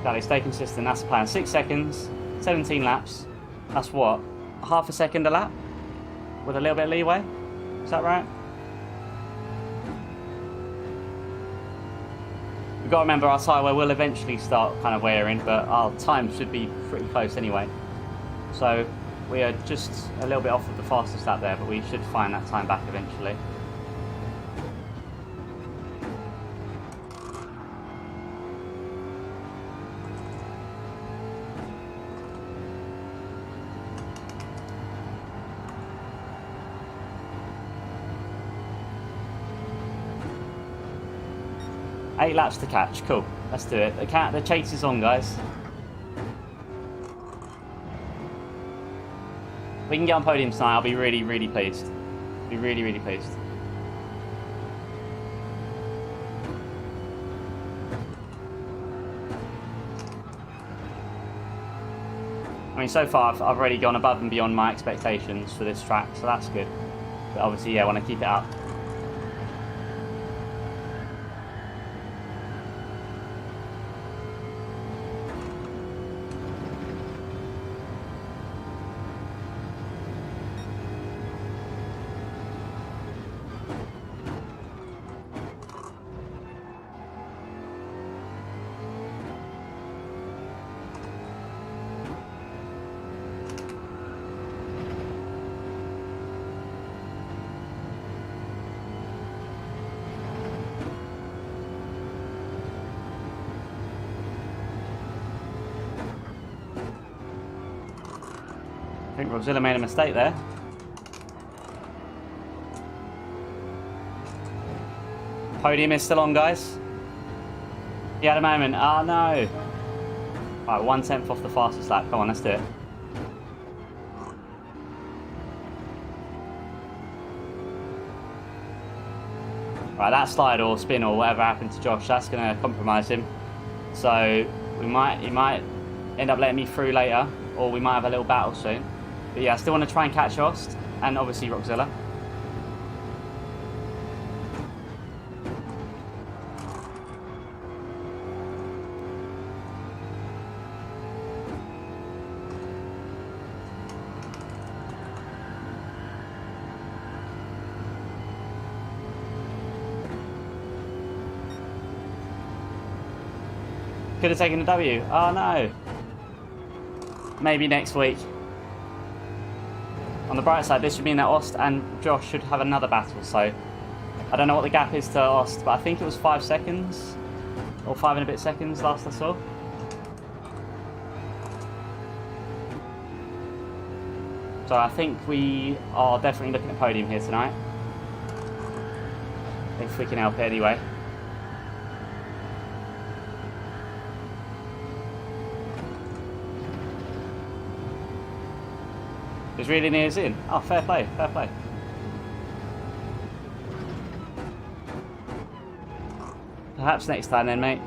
Gotta stay consistent, that's the plan. 6 seconds, 17 laps. That's what? Half a second a lap? With a little bit of leeway? Is that right? We've got to remember our tyre wear will eventually start kind of wearing, but our time should be pretty close anyway. So we are just a little bit off of the fastest lap there, but we should find that time back eventually. Eight laps to catch, cool. Let's do it. The chase is on, guys. If we can get on podium tonight, I'll be really, really pleased. Be really, really pleased. I mean, so far I've already gone above and beyond my expectations for this track, so that's good. But obviously, yeah, I want to keep it up. I think Rockzilla made a mistake there. Podium is still on, guys. Yeah, at the moment. Oh no. Alright, 1/10 off the fastest lap. Come on, let's do it. Right, that slide or spin or whatever happened to Josh, that's going to compromise him. So he might end up letting me through later, or we might have a little battle soon. But yeah, I still want to try and catch Ost, and obviously Rockzilla. Could have taken the W. Oh no. Maybe next week. On the bright side, this should mean that Ost and Josh should have another battle, so I don't know what the gap is to Ost, but I think it was 5 seconds, or 5 and a bit seconds last I saw. So I think we are definitely looking at podium here tonight, if we can help it anyway. It's really near us in. Oh, fair play, fair play. Perhaps next time then, mate.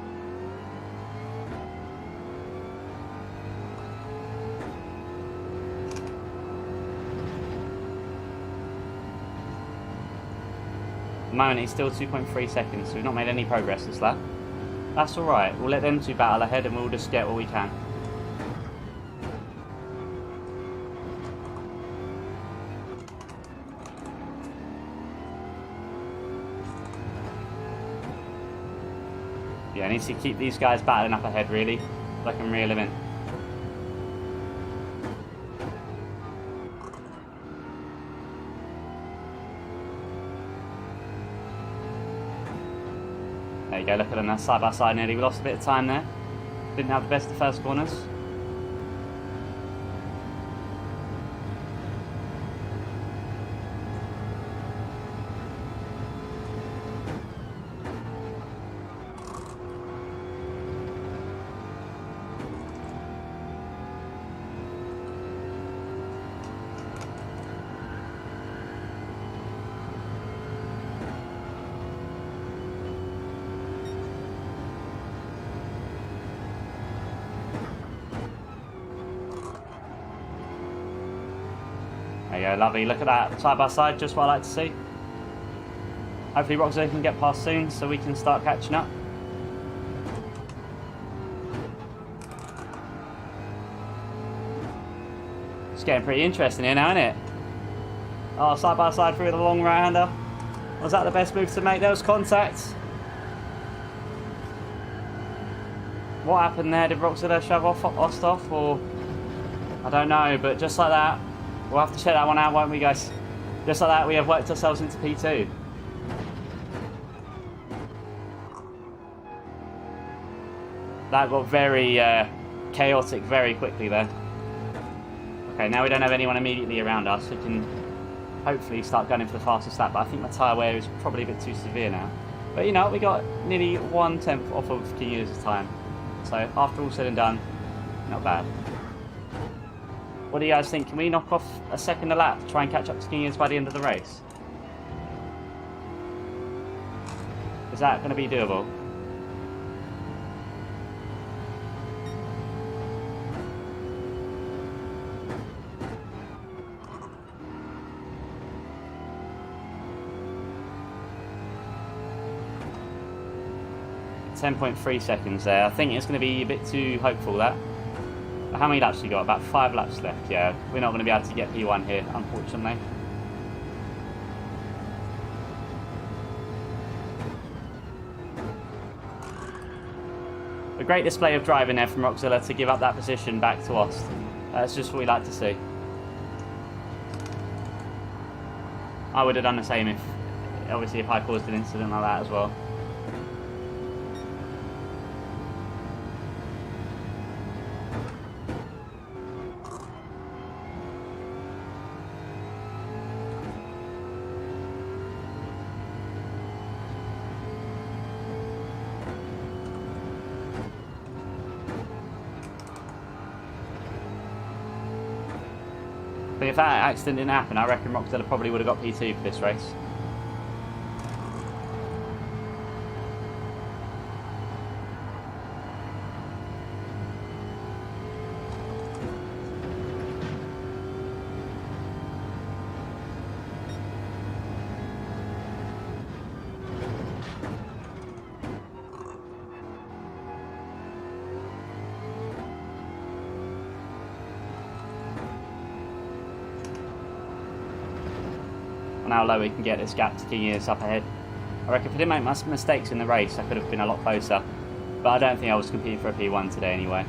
At the moment it's still 2.3 seconds, so we've not made any progress this lap. That's alright, we'll let them two battle ahead and we'll just get what we can. Yeah, I need to keep these guys battling up ahead really, so I can reel them in. There you go, look at them, they're side by side nearly. We lost a bit of time there. Didn't have the best of first corners. There you go, lovely. Look at that, side by side, just what I like to see. Hopefully Roxo can get past soon so we can start catching up. It's getting pretty interesting here now, isn't it? Oh, side by side through the long right-hander. Was that the best move to make? There was contact. What happened there? Did Roxo shove off or... I don't know, but just like that, we'll have to check that one out, won't we, guys? Just like that, we have worked ourselves into P2. That got very chaotic very quickly there. Okay, now we don't have anyone immediately around us. We can hopefully start going for the fastest lap, but I think my tyre wear is probably a bit too severe now. But you know, we got nearly 1/10 off of King Ears' time. So after all said and done, not bad. What do you guys think? Can we knock off a second a lap to try and catch up to King Ears by the end of the race? Is that going to be doable? .3 seconds there. I think it's going to be a bit too hopeful, that. How many laps we got? About 5 laps left. Yeah, we're not going to be able to get P1 here, unfortunately. A great display of driving there from Roxzilla to give up that position back to us. That's just what we like to see. I would have done the same if, obviously, if I caused an incident like that as well. But if that accident didn't happen, I reckon Roxzilla probably would have got P2 for this race. On how low we can get this gap to King Ears up ahead. I reckon if I didn't make my mistakes in the race, I could have been a lot closer. But I don't think I was competing for a P1 today anyway.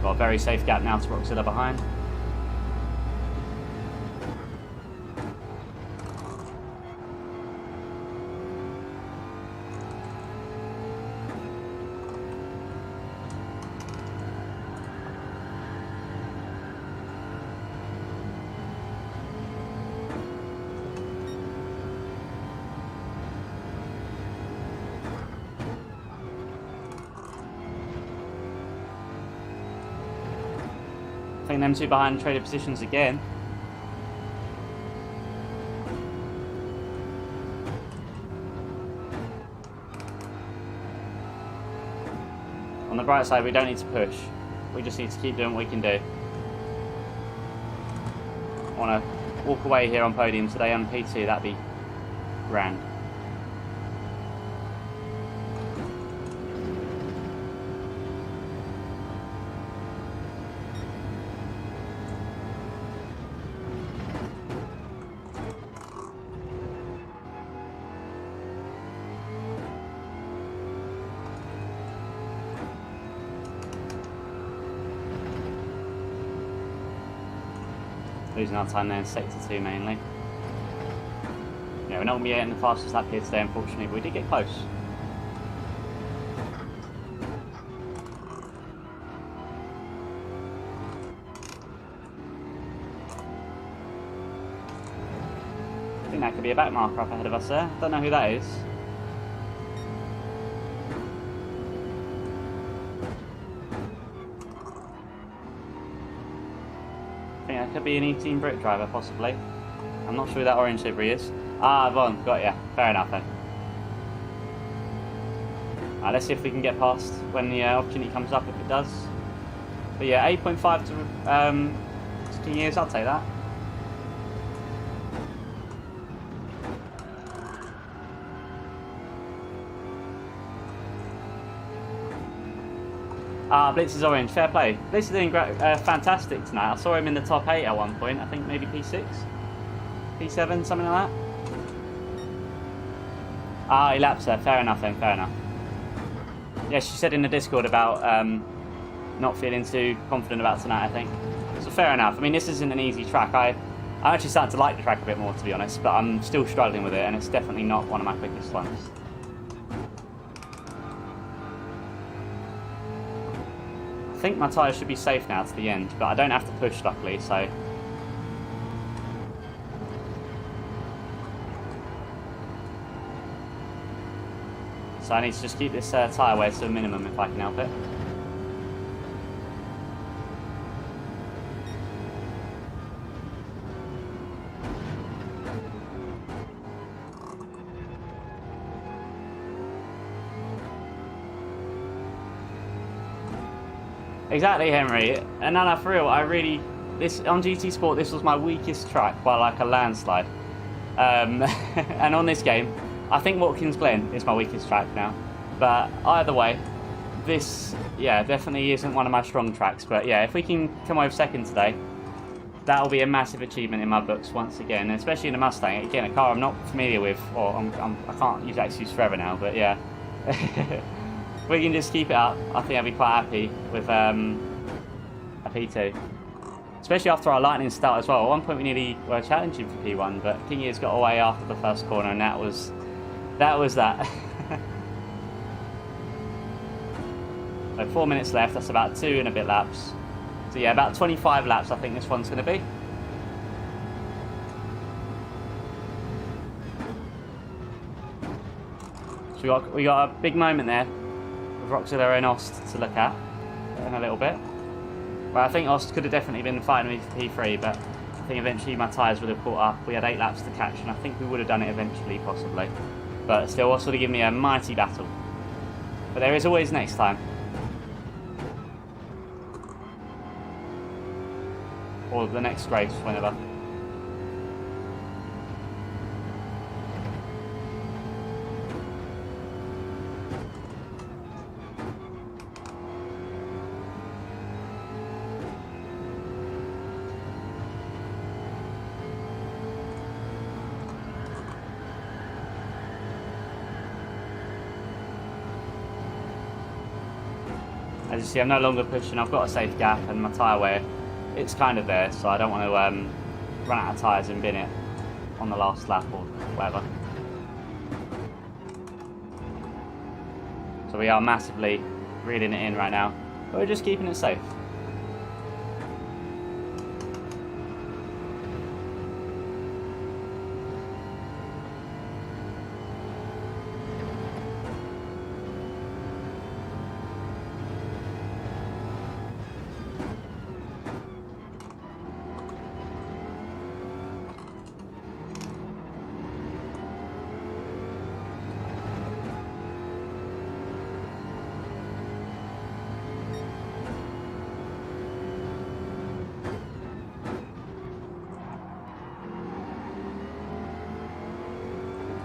Got a very safe gap now to Roxzilla behind. Getting them two behind traded positions again. On the bright side, we don't need to push. We just need to keep doing what we can do. I want to walk away here on podium today on P2, that'd be grand. Losing our time there in sector 2 mainly. Yeah, we're not going to be getting the fastest lap here today, unfortunately, but we did get close. I think that could be a back marker up ahead of us there. Don't know who that is. Could be an E-Team Brit driver, possibly. I'm not sure who that orange livery is. Ah, Von, got ya. Fair enough then. Alright, let's see if we can get past when the opportunity comes up, if it does. But yeah, 8.5 to 16 years, I'll take that. Ah, Blitz is orange, fair play. Blitz is doing fantastic tonight. I saw him in the top 8 at one point, I think maybe P6, P7, something like that. Ah, he laps there, fair enough then, fair enough. Yeah, she said in the Discord about not feeling too confident about tonight, I think. So fair enough. I mean, this isn't an easy track. I'm actually starting to like the track a bit more, to be honest, but I'm still struggling with it, and it's definitely not one of my quickest ones. I think my tyres should be safe now to the end, but I don't have to push, luckily, so... So I need to just keep this tyre wear to a minimum if I can help it. Exactly, Henry. And no, for real, on GT Sport, this was my weakest track by like a landslide. And on this game, I think Watkins Glen is my weakest track now. But either way, this, yeah, definitely isn't one of my strong tracks. But yeah, if we can come over second today, that'll be a massive achievement in my books once again, especially in a Mustang. Again, a car I'm not familiar with, or I can't use that excuse forever now, but yeah. If we can just keep it up, I think I'll be quite happy with a P2. Especially after our lightning start as well. At one point we nearly were challenging for P1, but King Ears got away after the first corner, and that was that. So 4 minutes left, that's about 2 and a bit laps. So yeah, about 25 laps I think this one's going to be. So we got a big moment there with Roxilla and Ost to look at in a little bit. Well, I think Ost could have definitely been fighting with P3, but I think eventually my tyres would have caught up. We had 8 laps to catch, and I think we would have done it eventually, possibly. But still, Ost would have given me a mighty battle. But there is always next time. Or the next race, whenever. As you see, I'm no longer pushing. I've got a safe gap, and my tyre wear, it's kind of there, so I don't want to run out of tyres and bin it on the last lap or whatever. So we are massively reeling it in right now, but we're just keeping it safe.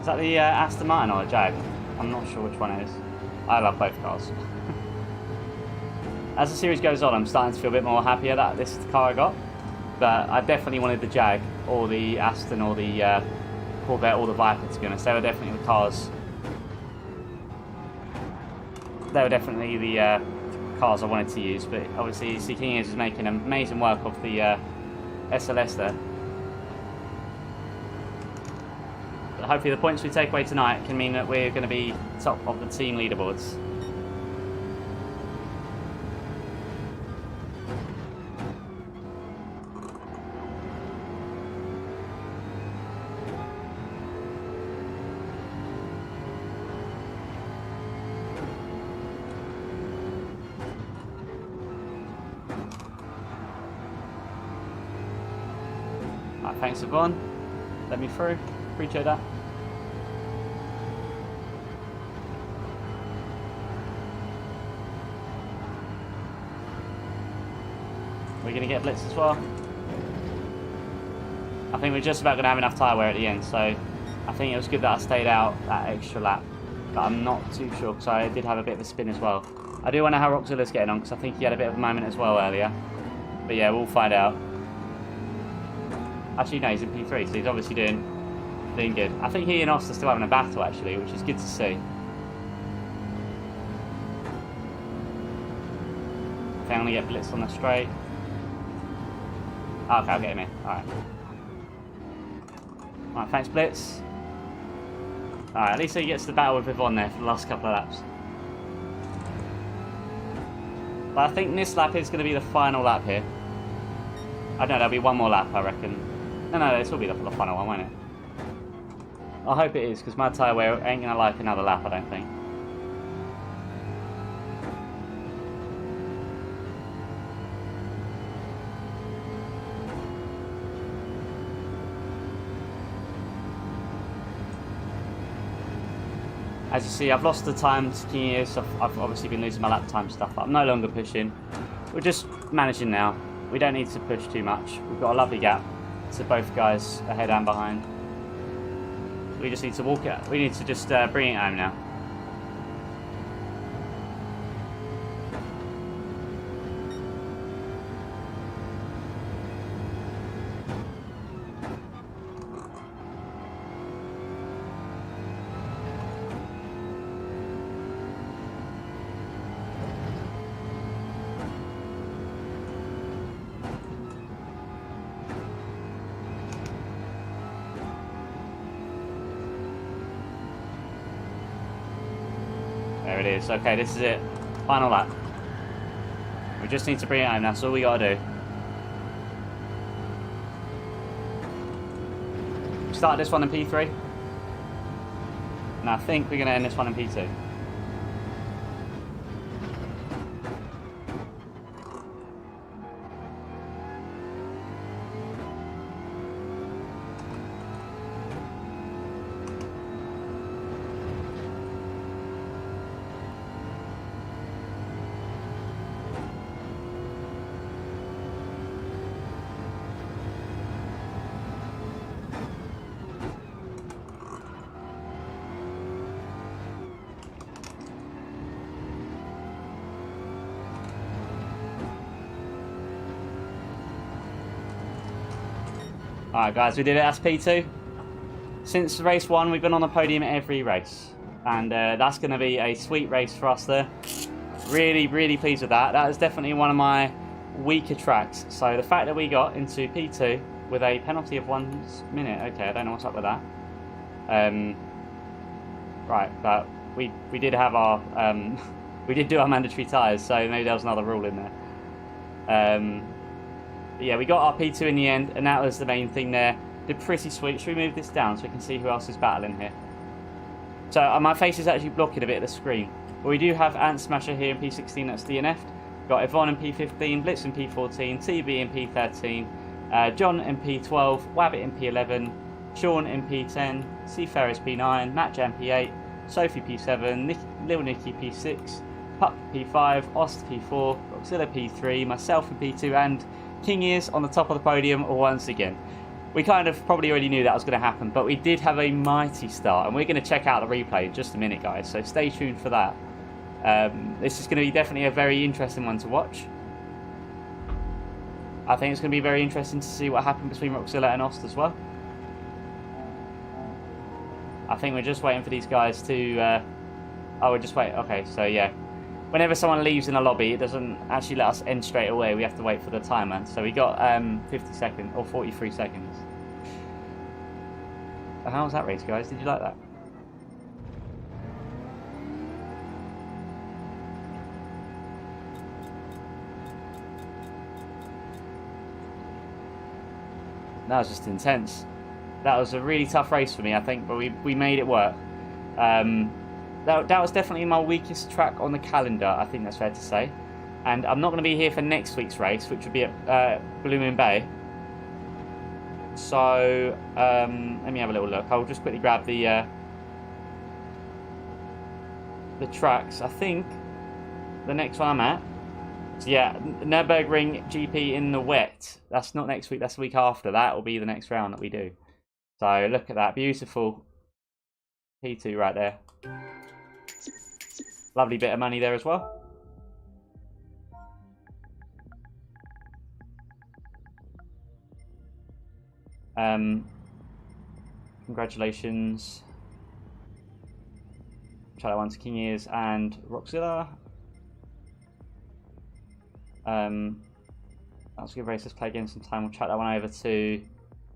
Is that the Aston Martin or a Jag? I'm not sure which one it is. I love both cars. As the series goes on, I'm starting to feel a bit more happier that this is the car I got. But I definitely wanted the Jag, or the Aston, or the Corvette, or the Viper, to be honest. They were definitely the cars. They were definitely the cars I wanted to use. But obviously, King is making amazing work of the SLS there. But hopefully the points we take away tonight can mean that we're going to be top of the team leaderboards. Right, thanks everyone. Let me through. Appreciate that. We're going to get blitz as well. I think we're just about going to have enough tyre wear at the end, so I think it was good that I stayed out that extra lap. But I'm not too sure because I did have a bit of a spin as well. I do wonder how Roxilla's getting on because I think he had a bit of a moment as well earlier. But yeah, we'll find out. Actually, no, he's in P3, so he's obviously doing good. I think he and Oss are still having a battle actually, which is good to see. Okay, I'm going to get blitz on the straight. Okay, I'll get him in. Alright. Alright, thanks, Blitz. Alright, at least he gets the battle with Yvonne there for the last couple of laps. But I think this lap is going to be the final lap here. I don't know, there'll be one more lap, I reckon. No, this will be the final one, won't it? I hope it is, because my tyre wear ain't going to like another lap, I don't think. As you see, I've lost the time to King years, so I've obviously been losing my lap time stuff, but I'm no longer pushing. We're just managing now. We don't need to push too much. We've got a lovely gap to both guys ahead and behind. We just need to walk it. We need to just bring it home now. There it is. Okay, this is it. Final lap. We just need to bring it home. That's all we gotta do. We started this one in P3. And I think we're gonna end this one in P2. Alright guys, we did it as P2. Since race 1 we've been on the podium every race. And that's going to be a sweet race for us there. Really, really pleased with that. That is definitely one of my weaker tracks. So the fact that we got into P2 with a penalty of 1 minute. Okay, I don't know what's up with that. Right, but we did have our... we did do our mandatory tyres, so maybe there was another rule in there. Yeah, we got our P2 in the end, and that was the main thing there. Did pretty sweet. Should we move this down so we can see who else is battling here? So my face is actually blocking a bit of the screen. But we do have Ant Smasher here in P16, that's DNF'd. Got Yvonne in P15, Blitz in P14, TB in P13, John in P12, Wabbit in P11, Sean in P10, C Ferris P9, Matt Jam P8, Sophie P7, Lil Nicky P6, Pup P5, Ost P4, Roxilla P3, myself in P2, and King is on the top of the podium once again. we kind of probably already knew that was going to happen, but we did have a mighty start, and we're going to check out the replay in just a minute, guys, so stay tuned for that. This is going to be definitely a very interesting one to watch. I think it's going to be very interesting to see what happened between Roxilla and Ost as well. I think we're just waiting for these guys to... oh, we're just waiting. Okay, so yeah. Whenever someone leaves in a lobby, it doesn't actually let us end straight away. We have to wait for the timer. So we got 50 seconds, or 43 seconds. How was that race, guys? Did you like that? That was just intense. That was a really tough race for me, I think, but we made it work. That was definitely my weakest track on the calendar, I think that's fair to say. And I'm not going to be here for next week's race, which will be at Bloomin' Bay. So, let me have a little look. I'll just quickly grab the tracks. I think the next one I'm at, so yeah, Nürburgring GP in the wet. That's not next week, that's the week after. That will be the next round that we do. So look at that, beautiful P2 right there. Lovely bit of money there as well. Congratulations. Shout out one to King Ears and Roxilla. That's a good race. Let's play again sometime. We'll chat that one over to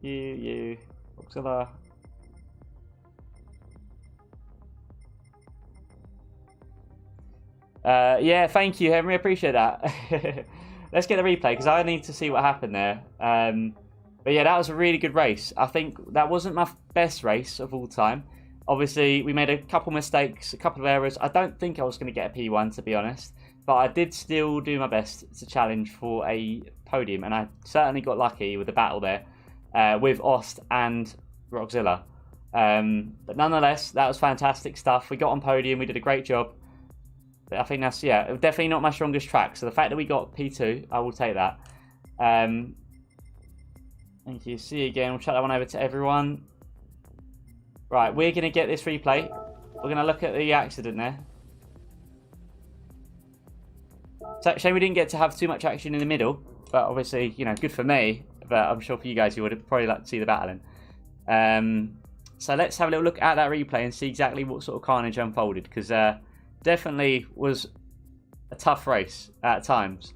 you, Roxilla. Yeah, thank you, Henry. Appreciate that. Let's get the replay because I need to see what happened there. But yeah, that was a really good race. I think that wasn't my best race of all time. Obviously, we made a couple mistakes, a couple of errors. I don't think I was going to get a P1, to be honest. But I did still do my best to challenge for a podium. And I certainly got lucky with the battle there with Ost and Roxilla. But nonetheless, that was fantastic stuff. We got on podium. We did a great job. But I think that's, yeah, definitely not my strongest track. So the fact that we got P2, I will take that. Thank you. See you again. We'll chat that one over to everyone. Right, we're going to get this replay. We're going to look at the accident there. So, shame we didn't get to have too much action in the middle. But obviously, you know, good for me. But I'm sure for you guys, you would probably like to see the battling. So let's have a little look at that replay and see exactly what sort of carnage unfolded. Because definitely was a tough race at times.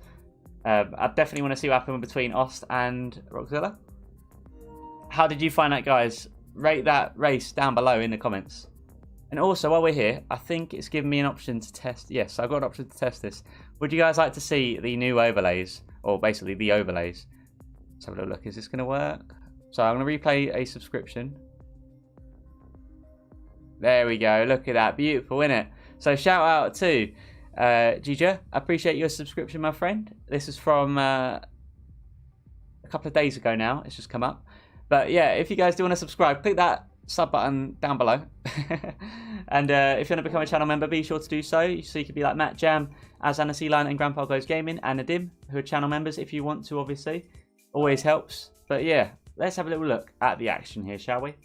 I definitely want to see what happened between Ost and Roxilla. How did you find that, guys? Rate that race down below in the comments. And also, while we're here, I think it's given me an option to test. Yes, I've got an option to test this. Would you guys like to see the new overlays? Or basically the overlays. Let's have a little look. Is this going to work? So I'm going to replay a subscription. There we go. Look at that. Beautiful, isn't it? So shout out to Gija. I appreciate your subscription, my friend. This is from a couple of days ago now. It's just come up. But yeah, if you guys do want to subscribe, click that sub button down below. And if you want to become a channel member, be sure to do so. So you could be like Matt, Jam, Azan, Asylum, and Grandpa Goes Gaming, and Nadim, who are channel members if you want to, obviously. Always helps. But yeah, let's have a little look at the action here, shall we?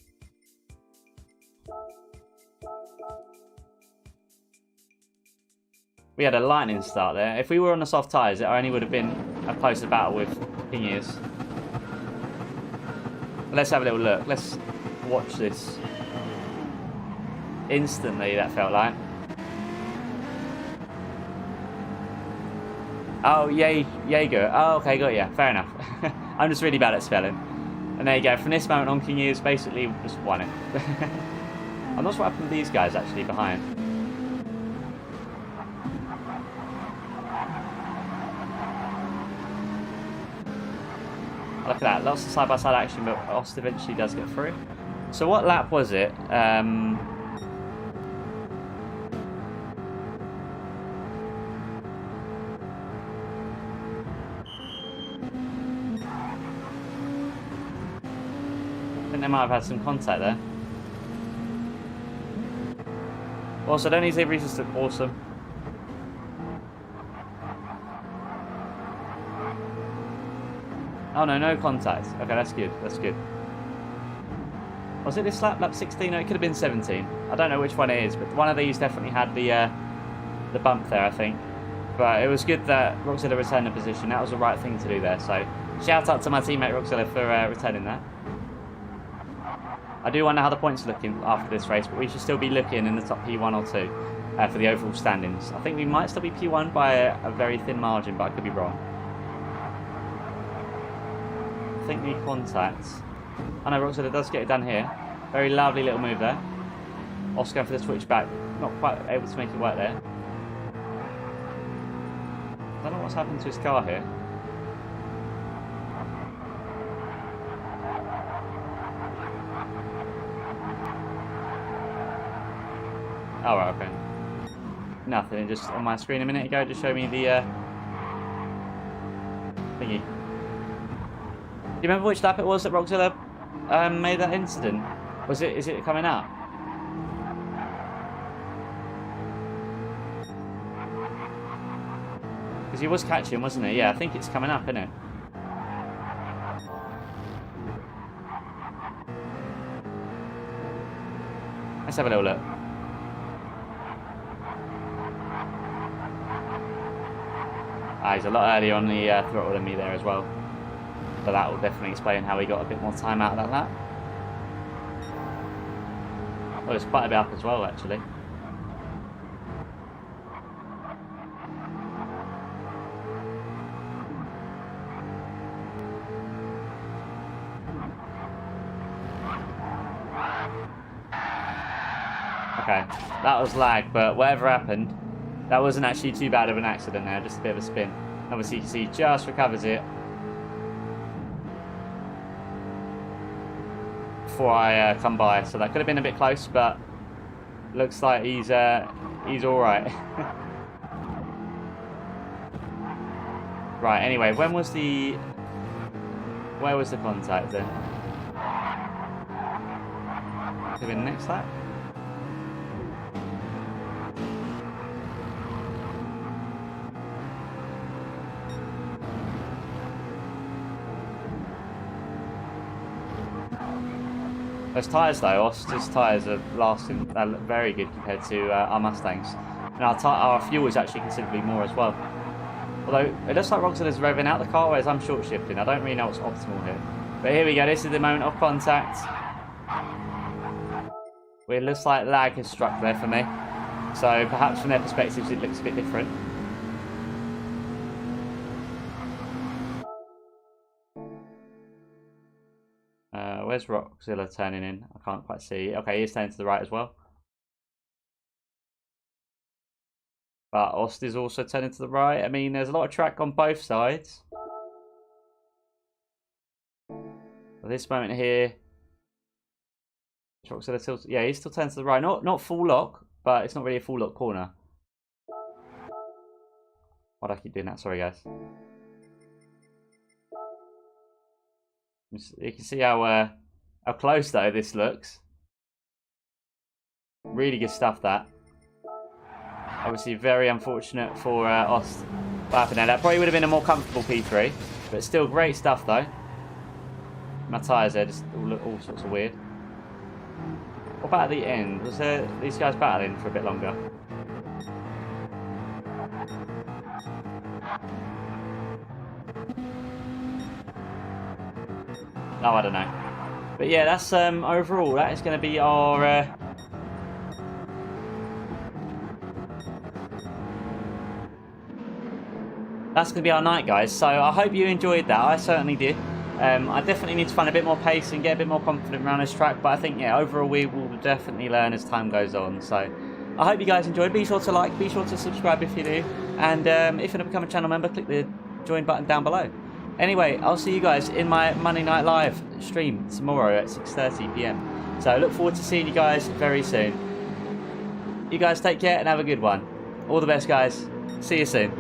We had a lightning start there. If we were on the soft tyres, it only would have been a closer battle with King Ears. Let's have a little look. Let's watch this. Instantly, that felt like. Oh, Jaeger. Oh, okay, got ya. Fair enough. I'm just really bad at spelling. And there you go. From this moment on, King Ears basically just won it. I'm not sure what happened to these guys actually behind. Look at that, lots of side-by-side action, but Ost eventually does get through. So what lap was it? I think they might have had some contact there. Also, don't these zebras look awesome? Oh no, no contact. Okay, that's good. That's good. Was it this lap? Lap 16? No, it could have been 17. I don't know which one it is, but one of these definitely had the bump there, I think. But it was good that Roxilla returned the position. That was the right thing to do there. So shout out to my teammate Roxilla for returning that. I do wonder how the points are looking after this race, but we should still be looking in the top P1 or 2 for the overall standings. I think we might still be P1 by a very thin margin, but I could be wrong. I think the contacts. I know Roxilla does get it done here. Very lovely little move there. Oscar for the switch back. Not quite able to make it work there. I don't know what's happened to his car here. Oh, right, okay. Nothing, it just on my screen a minute ago just showed me the thingy. Do you remember which lap it was that Roxilla made that incident? Is it coming up? Because he was catching, wasn't he? Yeah, I think it's coming up, isn't it? Let's have a little look. He's a lot earlier on the throttle than me there as well. So that will definitely explain how he got a bit more time out of that lap. Well, it's quite a bit up as well, actually. Okay, that was lag, but whatever happened, that wasn't actually too bad of an accident there, just a bit of a spin. Obviously, you can see he just recovers it before I come by. So that could have been a bit close, but looks like he's all right. Right. Anyway, where was the contact then? Could have been the next lap. Those tyres though, Oster's tyres are lasting, they look very good compared to our Mustangs. And our fuel is actually considerably more as well. Although, it looks like Roxilla's revving out the car, whereas I'm short shifting. I don't really know what's optimal here. But here we go, this is the moment of contact. Where it looks like lag has struck there for me. So perhaps from their perspectives it looks a bit different. Where's Roxilla turning in? I can't quite see. Okay, he's turning to the right as well. But Oster's also turning to the right. I mean, there's a lot of track on both sides. At this moment here, Roxilla still, yeah, he's still turning to the right. Not full lock, but it's not really a full lock corner. Why do I keep doing that? Sorry, guys. You can see how close though this looks. Really good stuff that. Obviously very unfortunate for Ost. What happened there? That probably would have been a more comfortable P3, but still great stuff though. My tyres there just look all sorts of weird. What about at the end? Was there these guys battling for a bit longer? Oh, I don't know. But yeah, that's overall, that is going to be our that's going to be our night, guys. So I hope you enjoyed that. I certainly did. I definitely need to find a bit more pace and get a bit more confident around this track. But I think, yeah, overall we will definitely learn as time goes on. So I hope you guys enjoyed. Be sure to like, be sure to subscribe if you do. And if you want to become a channel member, click the join button down below. Anyway, I'll see you guys in my Monday Night Live stream tomorrow at 6:30 PM. So I look forward to seeing you guys very soon. You guys take care and have a good one. All the best, guys. See you soon.